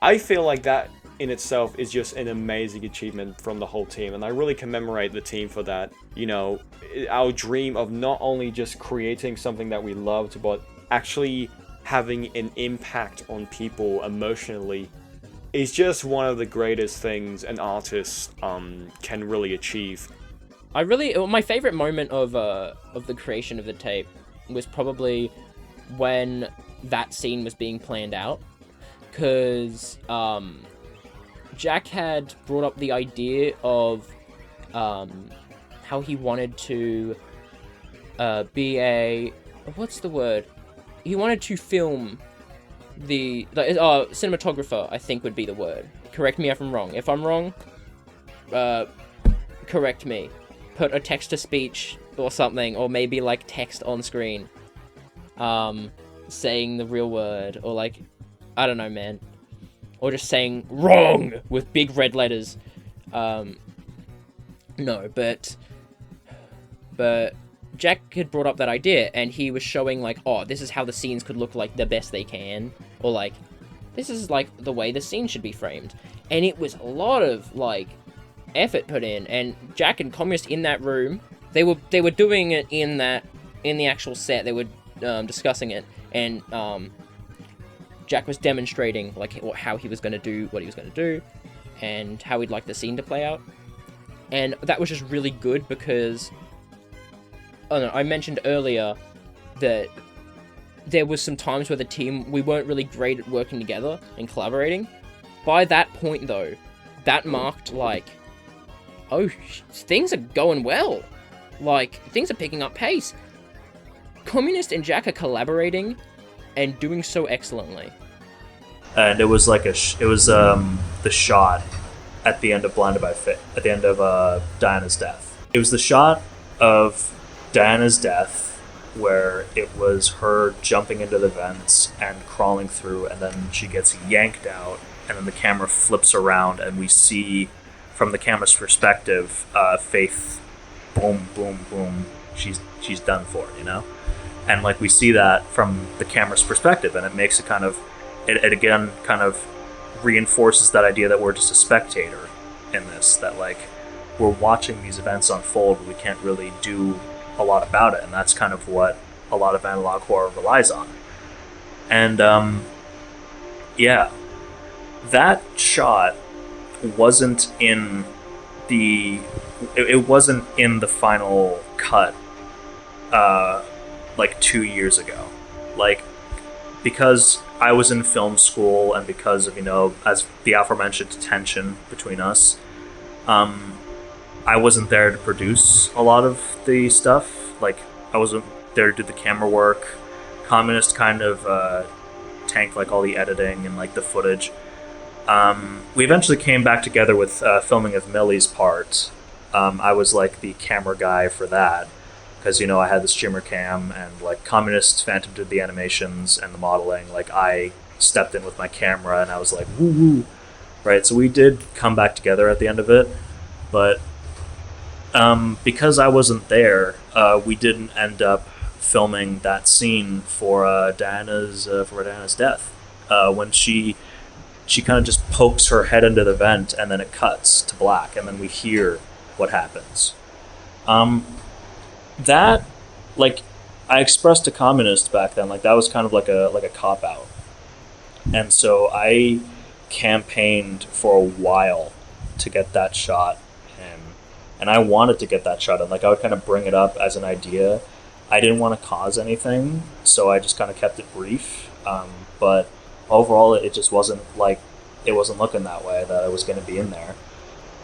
S9: I feel that in itself is just an amazing achievement from the whole team, and I really commemorate the team for that. Our dream of not only just creating something that we loved, but actually having an impact on people emotionally is just one of the greatest things an artist can really achieve.
S10: My favorite moment of the creation of the tape was probably when that scene was being planned out, because Jack had brought up the idea of how he wanted to be a... what's the word? He wanted to film the cinematographer, I think would be the word. Correct me if I'm wrong. If I'm wrong, correct me. Put a text-to-speech or something, or maybe text on screen, saying the real word, or I don't know, man. Or just saying wrong with big red letters. No, but Jack had brought up that idea, and he was showing this is how the scenes could look the best they can, or this is the way the scene should be framed. And it was a lot of effort put in, and Jack and Communist in that room, they were doing it in the actual set. They were discussing it, and Jack was demonstrating how he was going to do what he was going to do, and how he'd like the scene to play out. And that was just really good because I mentioned earlier that there was some times where the team, we weren't really great at working together and collaborating. By that point though, that marked things are going well. Things are picking up pace. Communist and Jack are collaborating and doing so excellently.
S11: And it was the shot at the end of Blinded by Fate, at the end of Diana's death. It was the shot of Diana's death where it was her jumping into the vents and crawling through, and then she gets yanked out, and then the camera flips around and we see
S18: from the camera's perspective, Faith, boom, boom, boom, she's done for, you know? And like we see that from the camera's perspective, and it makes it kind of, it again kind of reinforces that idea that we're just a spectator in this, that like we're watching these events unfold, but we can't really do a lot about it, and that's kind of what a lot of analog horror relies on. And yeah, that shot wasn't in the it wasn't in the final cut like 2 years ago, like because I was in film school and because of, you know, as the aforementioned tension between us, I wasn't there to produce a lot of the stuff. Like, I wasn't there to do the camera work. Communist kind of tanked like all the editing and like the footage. We eventually came back together with filming of Millie's part. I was like the camera guy for that because, you know, I had the streamer cam, and like Communist Phantom did the animations and the modeling. Like, I stepped in with my camera and I was like, woo woo, right? So we did come back together at the end of it, but because I wasn't there, we didn't end up filming that scene for Diana's death. When she kind of just pokes her head into the vent, and then it cuts to black, and then we hear what happens. That, like, I expressed to Communist back then, like that was kind of like a cop out, and so I campaigned for a while to get that shot, and I wanted to get that shot, and like I would kind of bring it up as an idea. I didn't want to cause anything, so I just kind of kept it brief. But overall, it just wasn't looking that way, that I was going to be in there,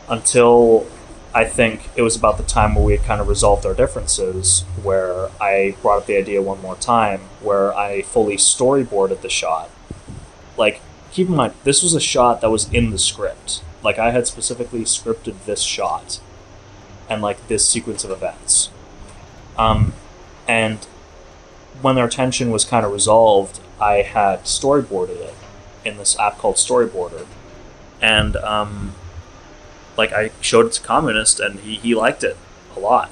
S18: until I think it was about the time where we had kind of resolved our differences, where I brought up the idea one more time, where I fully storyboarded the shot. Like, keep in mind, this was a shot that was in the script. Like, I had specifically scripted this shot and like this sequence of events. And when our tension was kind of resolved, I had storyboarded it in this app called Storyboarder. And like I showed it to Communist, and he liked it a lot.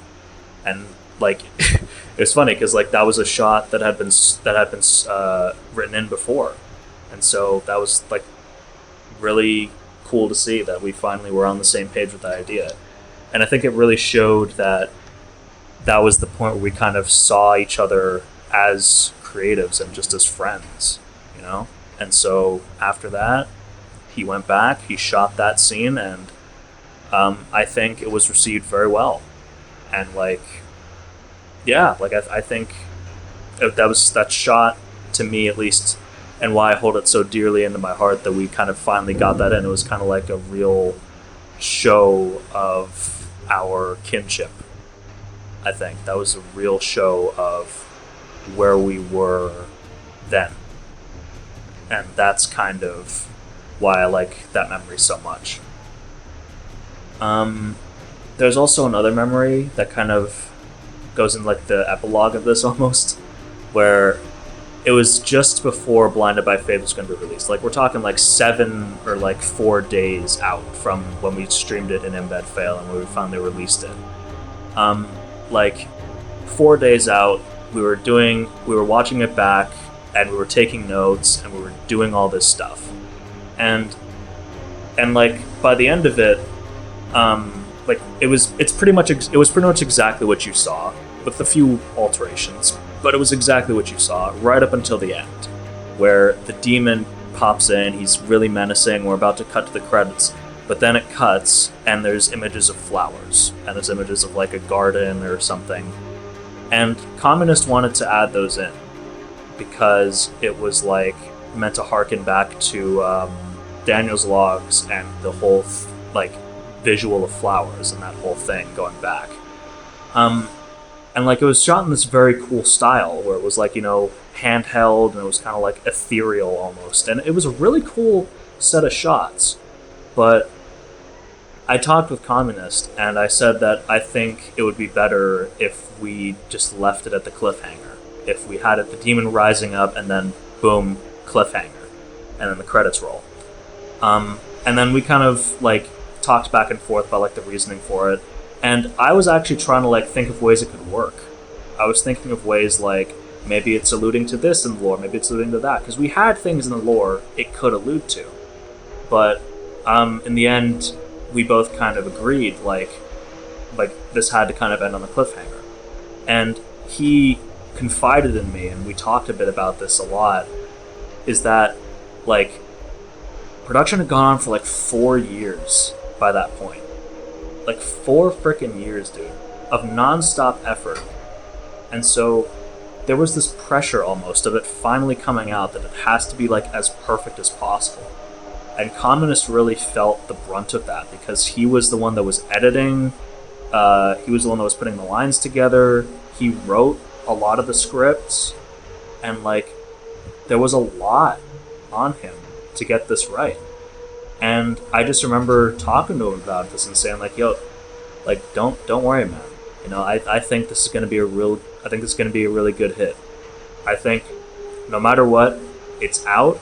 S18: And like it was funny because like that was a shot that had been written in before, and so that was like really cool to see that we finally were on the same page with that idea. And I think it really showed that was the point where we kind of saw each other as creatives and just as friends, you know? And so after that, he went back, he shot that scene, and I think it was received very well. And like, yeah, like I think that shot, to me at least, and why I hold it so dearly into my heart, that we kind of finally got that in. It was kind of like a real show of our kinship. I think that was a real show of where we were then, and that's kind of why I like that memory so much. There's also another memory that kind of goes in like the epilogue of this almost, where it was just before Blinded by Faith was going to be released. Like, we're talking like 7 or like 4 days out from when we streamed it in Embed Fail and when we finally released it. Like 4 days out, we were watching it back, and we were taking notes, and we were doing all this stuff. And like by the end of it, like it was pretty much exactly what you saw, with a few alterations. But it was exactly what you saw right up until the end, where the demon pops in, he's really menacing, we're about to cut to the credits, but then it cuts, and there's images of flowers, and there's images of like a garden or something. And Communist wanted to add those in, because it was like meant to harken back to Daniel's logs and the whole like visual of flowers and that whole thing going back. And like it was shot in this very cool style where it was like, you know, handheld, and it was kind of like ethereal almost. And it was a really cool set of shots. But I talked with Communist, and I said that I think it would be better if we just left it at the cliffhanger. If we had it, the demon rising up, and then boom, cliffhanger, and then the credits roll. And then we kind of like talked back and forth about like the reasoning for it, and I was actually trying to like think of ways it could work. I was thinking of ways like maybe it's alluding to this in the lore, maybe it's alluding to that, because we had things in the lore it could allude to, but in the end we both kind of agreed like this had to kind of end on a cliffhanger, and he confided in me, and we talked a bit about this a lot, is that like production had gone on for like 4 years by that point. Like 4 freaking years, dude, of non-stop effort. And so there was this pressure almost of it finally coming out that it has to be like as perfect as possible. And Communist really felt the brunt of that because he was the one that was editing, he was the one that was putting the lines together, he wrote a lot of the scripts, and like there was a lot on him to get this right. And I just remember talking to him about this and saying like, yo, like don't worry, man. You know, I think this is gonna be a really good hit. I think no matter what, it's out,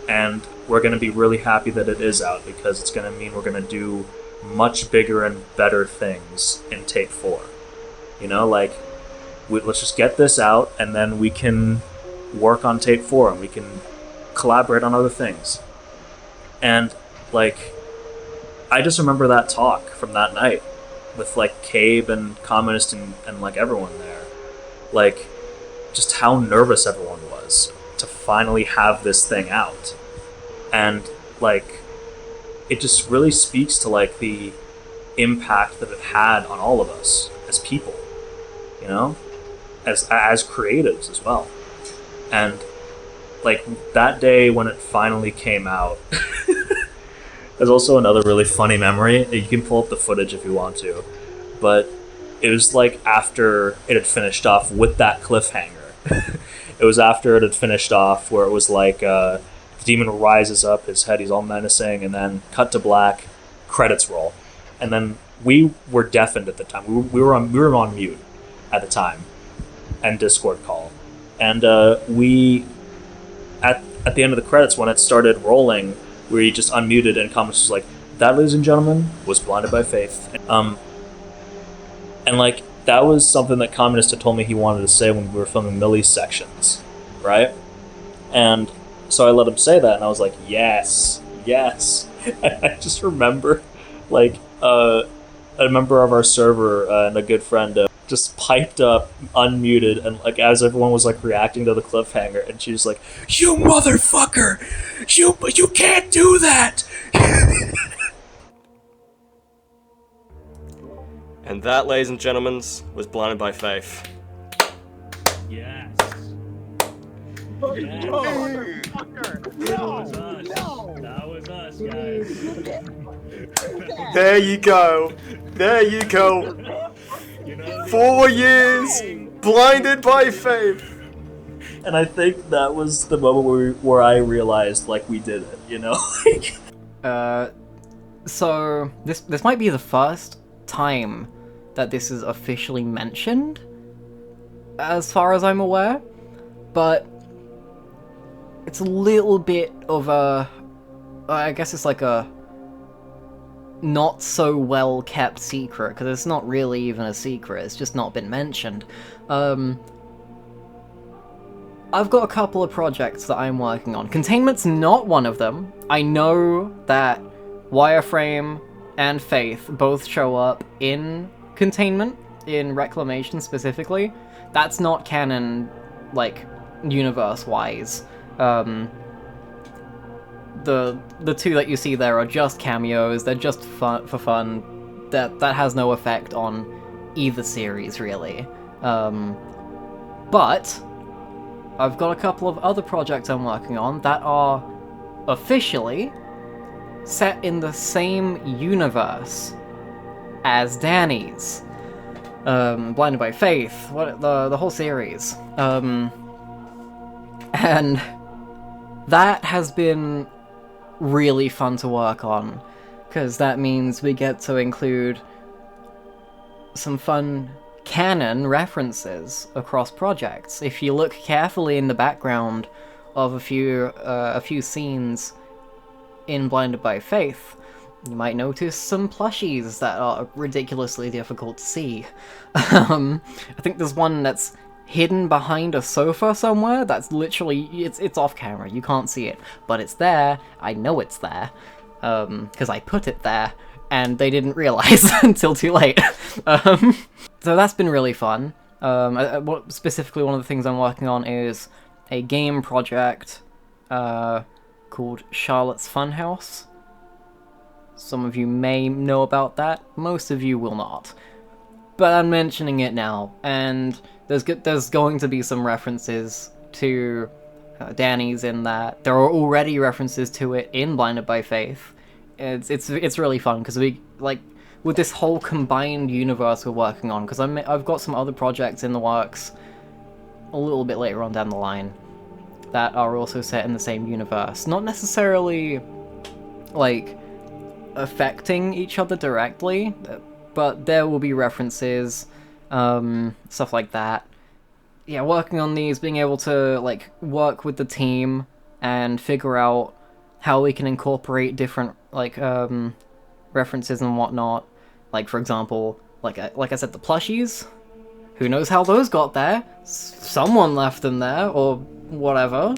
S18: and we're gonna be really happy that it is out because it's gonna mean we're gonna do much bigger and better things in Tape 4. You know, like let's just get this out and then we can work on Tape 4 and we can collaborate on other things. And like I just remember that talk from that night with like Cabe and Communist and like everyone there, like just how nervous everyone was to finally have this thing out. And like it just really speaks to like the impact that it had on all of us as people, you know, as creatives as well. And like that day when it finally came out, there's also another really funny memory. You can pull up the footage if you want to, but it was like after it had finished off with that cliffhanger. It was after it had finished off where it was like the demon rises up, his head, he's all menacing, and then cut to black, credits roll, and then we were deafened at the time. We were on mute at the time, and Discord call, and we at the end of the credits when it started rolling, we just unmuted and comments was like, that, ladies and gentlemen, was Blinded by Faith. And like that was something that Communist had told me he wanted to say when we were filming Millie's sections, right? And so I let him say that, and I was like, yes. I just remember, like, a member of our server and a good friend just piped up, unmuted, and like as everyone was like reacting to the cliffhanger, and she was like, "You motherfucker! You can't do that!"
S19: And that, ladies and gentlemen, was Blinded by Faith.
S20: Yes. That was us, guys.
S19: There you go. 4 years, Blinded by Faith.
S18: And I think that was the moment where I realized, like, we did it, you know?
S12: So this might be the first time that this is officially mentioned, as far as I'm aware, but it's a little bit of a, I guess it's like a not so well kept secret, because it's not really even a secret, it's just not been mentioned. I've got a couple of projects that I'm working on. Containment's not one of them. I know that Wireframe and Faith both show up in Containment, in Reclamation specifically. That's not canon, like, universe-wise. The two that you see there are just cameos, they're just for fun. That has no effect on either series, really. But I've got a couple of other projects I'm working on that are officially set in the same universe as Danny's. Blinded by Faith, the whole series. And that has been really fun to work on, because that means we get to include some fun canon references across projects. If you look carefully in the background of a few scenes in Blinded by Faith, you might notice some plushies that are ridiculously difficult to see. I think there's one that's hidden behind a sofa somewhere. That's literally, it's off camera. You can't see it, but it's there. I know it's there, because I put it there, and they didn't realize until too late. So that's been really fun. Specifically, one of the things I'm working on is a game project called Charlotte's Funhouse. Some of you may know about that, most of you will not. But I'm mentioning it now, and there's going to be some references to Danny's in that. There are already references to it in Blinded by Faith. It's really fun, because we, like, with this whole combined universe we're working on, because I've got some other projects in the works a little bit later on down the line that are also set in the same universe. Not necessarily, like, affecting each other directly, but there will be references, stuff like that. Yeah, working on these, being able to, like, work with the team and figure out how we can incorporate different, like, references and whatnot. Like, for example, like I said, the plushies. Who knows how those got there? Someone left them there, or whatever.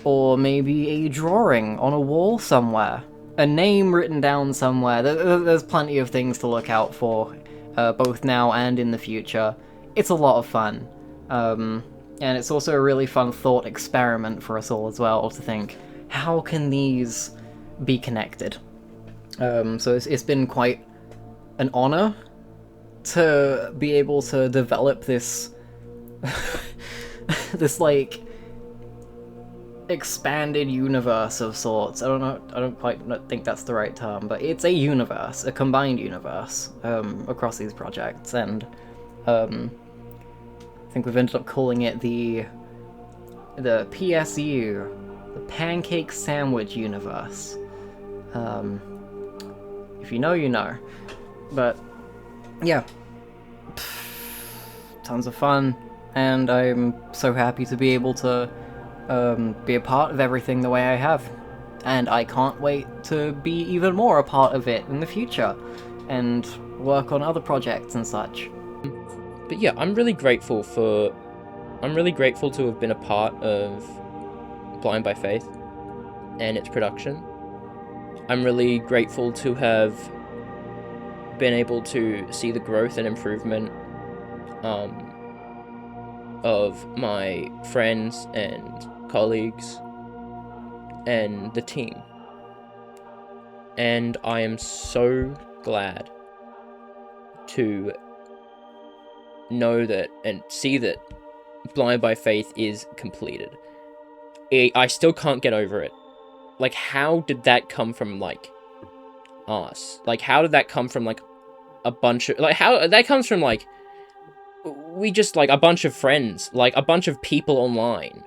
S12: Or maybe a drawing on a wall somewhere. A name written down somewhere. There's plenty of things to look out for, both now and in the future. It's a lot of fun. And it's also a really fun thought experiment for us all as well, to think, how can these be connected? So it's been quite an honor to be able to develop this this, like, expanded universe of sorts. I don't quite think that's the right term, but it's a universe, a combined universe, across these projects, and I think we've ended up calling it the PSU, the Pancake Sandwich Universe. If you know, you know. But yeah, tons of fun, and I'm so happy to be able to be a part of everything the way I have, and I can't wait to be even more a part of it in the future, and work on other projects and such.
S10: But yeah, I'm really grateful to have been a part of Blind by Faith and its production. I'm really grateful to have been able to see the growth and improvement of my friends and colleagues and the team. And I am so glad to know that and see that Blind by Faith is completed. I still can't get over it. Like, how did that come from, like, us? Like, how did that come from, like, a bunch of, like, how, that comes from, like, we just, like, a bunch of friends, like, a bunch of people online,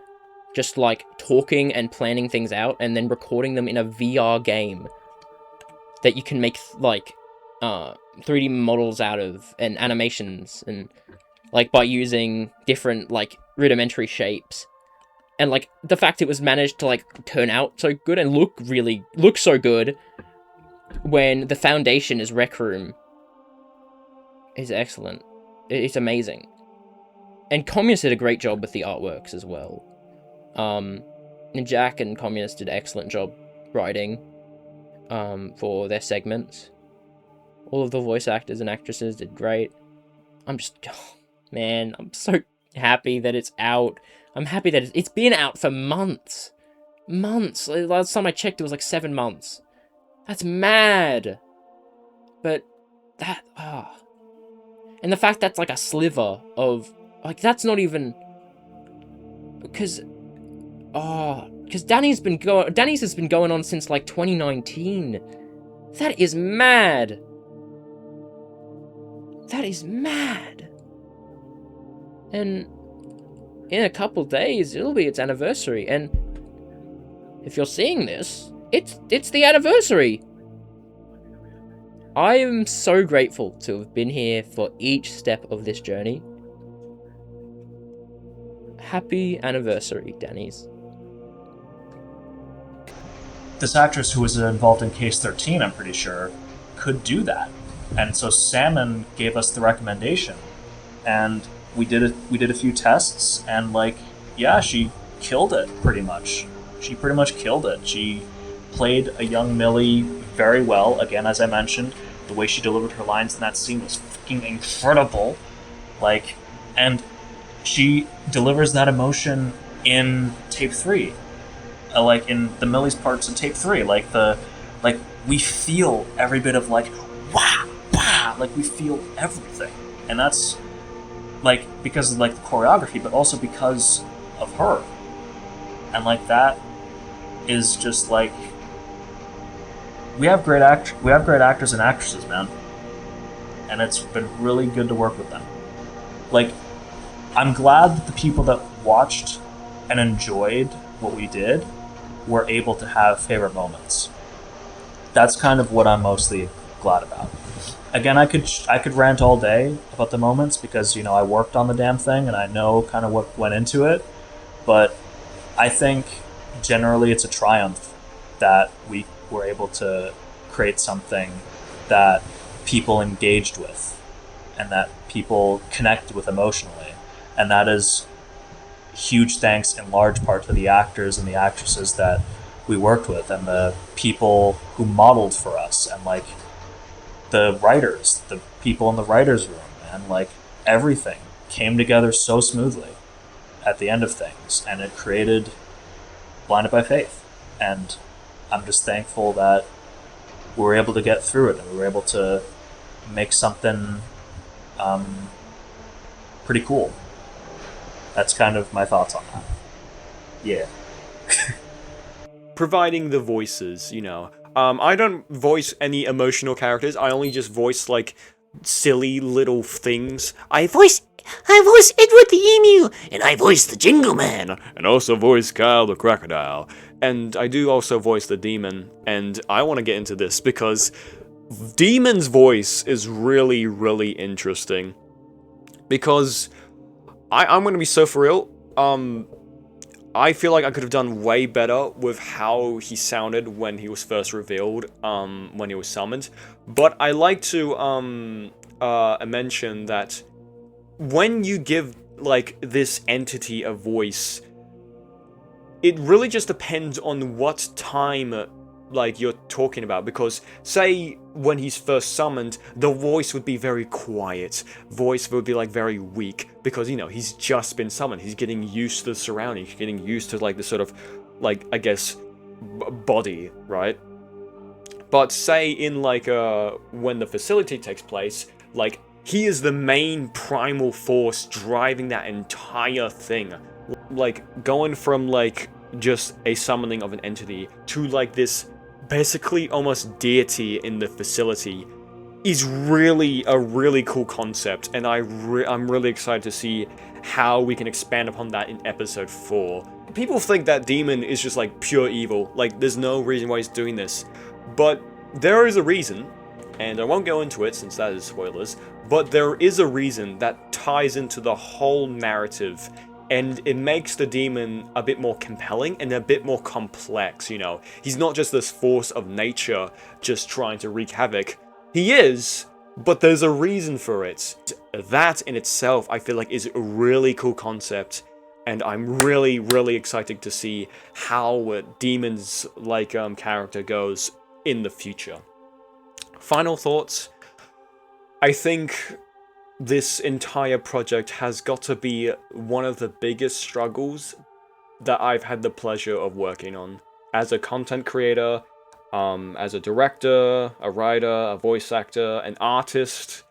S10: just, like, talking and planning things out, and then recording them in a VR game that you can make, like, 3D models out of, and animations, and, like, by using different, like, rudimentary shapes. And, like, the fact it was managed to, like, turn out so good and look so good when the foundation is Recroom is excellent. It's amazing. And Communist did a great job with the artworks as well. And Jack and Communist did an excellent job writing for their segments. All of the voice actors and actresses did great. I'm just, oh, man, I'm so happy that it's out. I'm happy that it's been out for months. Months. Last time I checked, it was like 7 months. That's mad. But that, and the fact that's like a sliver of, like, that's not even, because Danny's has been going on since like 2019. That is mad. That is mad. And in a couple days, it'll be its anniversary, and if you're seeing this, it's the anniversary. I am so grateful to have been here for each step of this journey. Happy anniversary, Danny's.
S18: this actress who was involved in Case 13, I'm pretty sure, could do that. And so Salmon gave us the recommendation, and we did a few tests, and like, yeah, she killed it pretty much. She pretty much killed it. She played a young Millie very well. Again, as I mentioned, the way she delivered her lines in that scene was fucking incredible. Like, and she delivers that emotion in tape 3. Like in the Millie's parts in tape 3. Like we feel every bit of like, wah, wah, like we feel everything. And that's like because of like the choreography, but also because of her. And like that is just like, we have great actors and actresses, man. And it's been really good to work with them. Like, I'm glad that the people that watched and enjoyed what we did were able to have favorite moments. That's kind of what I'm mostly glad about. Again, I could rant all day about the moments because, you know, I worked on the damn thing and I know kind of what went into it. But I think generally it's a triumph that we were able to create something that people engaged with and that people connected with emotionally. And that is huge thanks in large part to the actors and the actresses that we worked with and the people who modeled for us and like the writers, the people in the writers' room, and like everything came together so smoothly at the end of things, and it created Blinded by Faith. And I'm just thankful that we were able to get through it and we were able to make something pretty cool. That's kind of my thoughts on that. Yeah.
S9: Providing the voices, you know. I don't voice any emotional characters. I only just voice, like, silly little things. I voice Edward the Emu, and I voice the Jingle Man, and also voice Kyle the Crocodile. And I do also voice the Demon, and I want to get into this because Demon's voice is really, really interesting. Because I'm going to be so for real, I feel like I could have done way better with how he sounded when he was first revealed, when he was summoned. But I like to mention that when you give like this entity a voice, it really just depends on what time like you're talking about, because say when he's first summoned, the voice would be very quiet, voice would be like very weak, because you know he's just been summoned, he's getting used to the surroundings, he's getting used to like the sort of like, I guess, body, right? But say in like when the facility takes place, like he is the main primal force driving that entire thing, like going from like just a summoning of an entity to like this basically almost deity in the facility is really a really cool concept, and I'm really excited to see how we can expand upon that in episode 4. People think that Demon is just like pure evil, like there's no reason why he's doing this, but there is a reason, and I won't go into it since that is spoilers, but there is a reason that ties into the whole narrative. And it makes the Demon a bit more compelling and a bit more complex, you know. He's not just this force of nature just trying to wreak havoc. He is, but there's a reason for it. That in itself, I feel like, is a really cool concept. And I'm really, really excited to see how Demon's like character goes in the future. Final thoughts. I think this entire project has got to be one of the biggest struggles that I've had the pleasure of working on. As a content creator, as a director, a writer, a voice actor, an artist,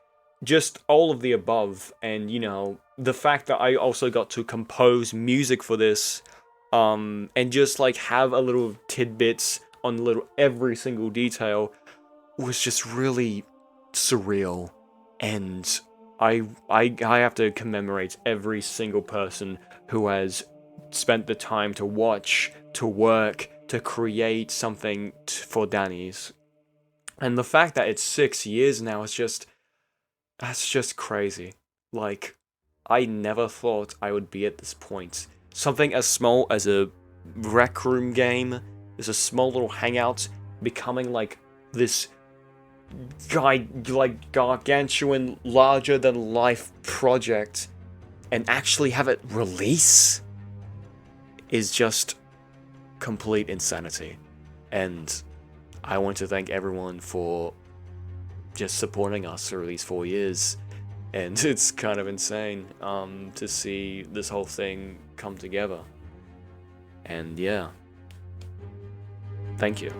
S9: just all of the above. And, you know, the fact that I also got to compose music for this, and just like have a little tidbits on every single detail was just really surreal. And I have to commemorate every single person who has spent the time to watch, to work, to create something for Danny's. And the fact that it's 6 years now is that's just crazy. Like, I never thought I would be at this point. Something as small as a Recroom game This a small little hangout becoming like this gargantuan, larger than life project, and actually have it release is just complete insanity. And I want to thank everyone for just supporting us for these 4 years. And it's kind of insane to see this whole thing come together. And yeah, thank you.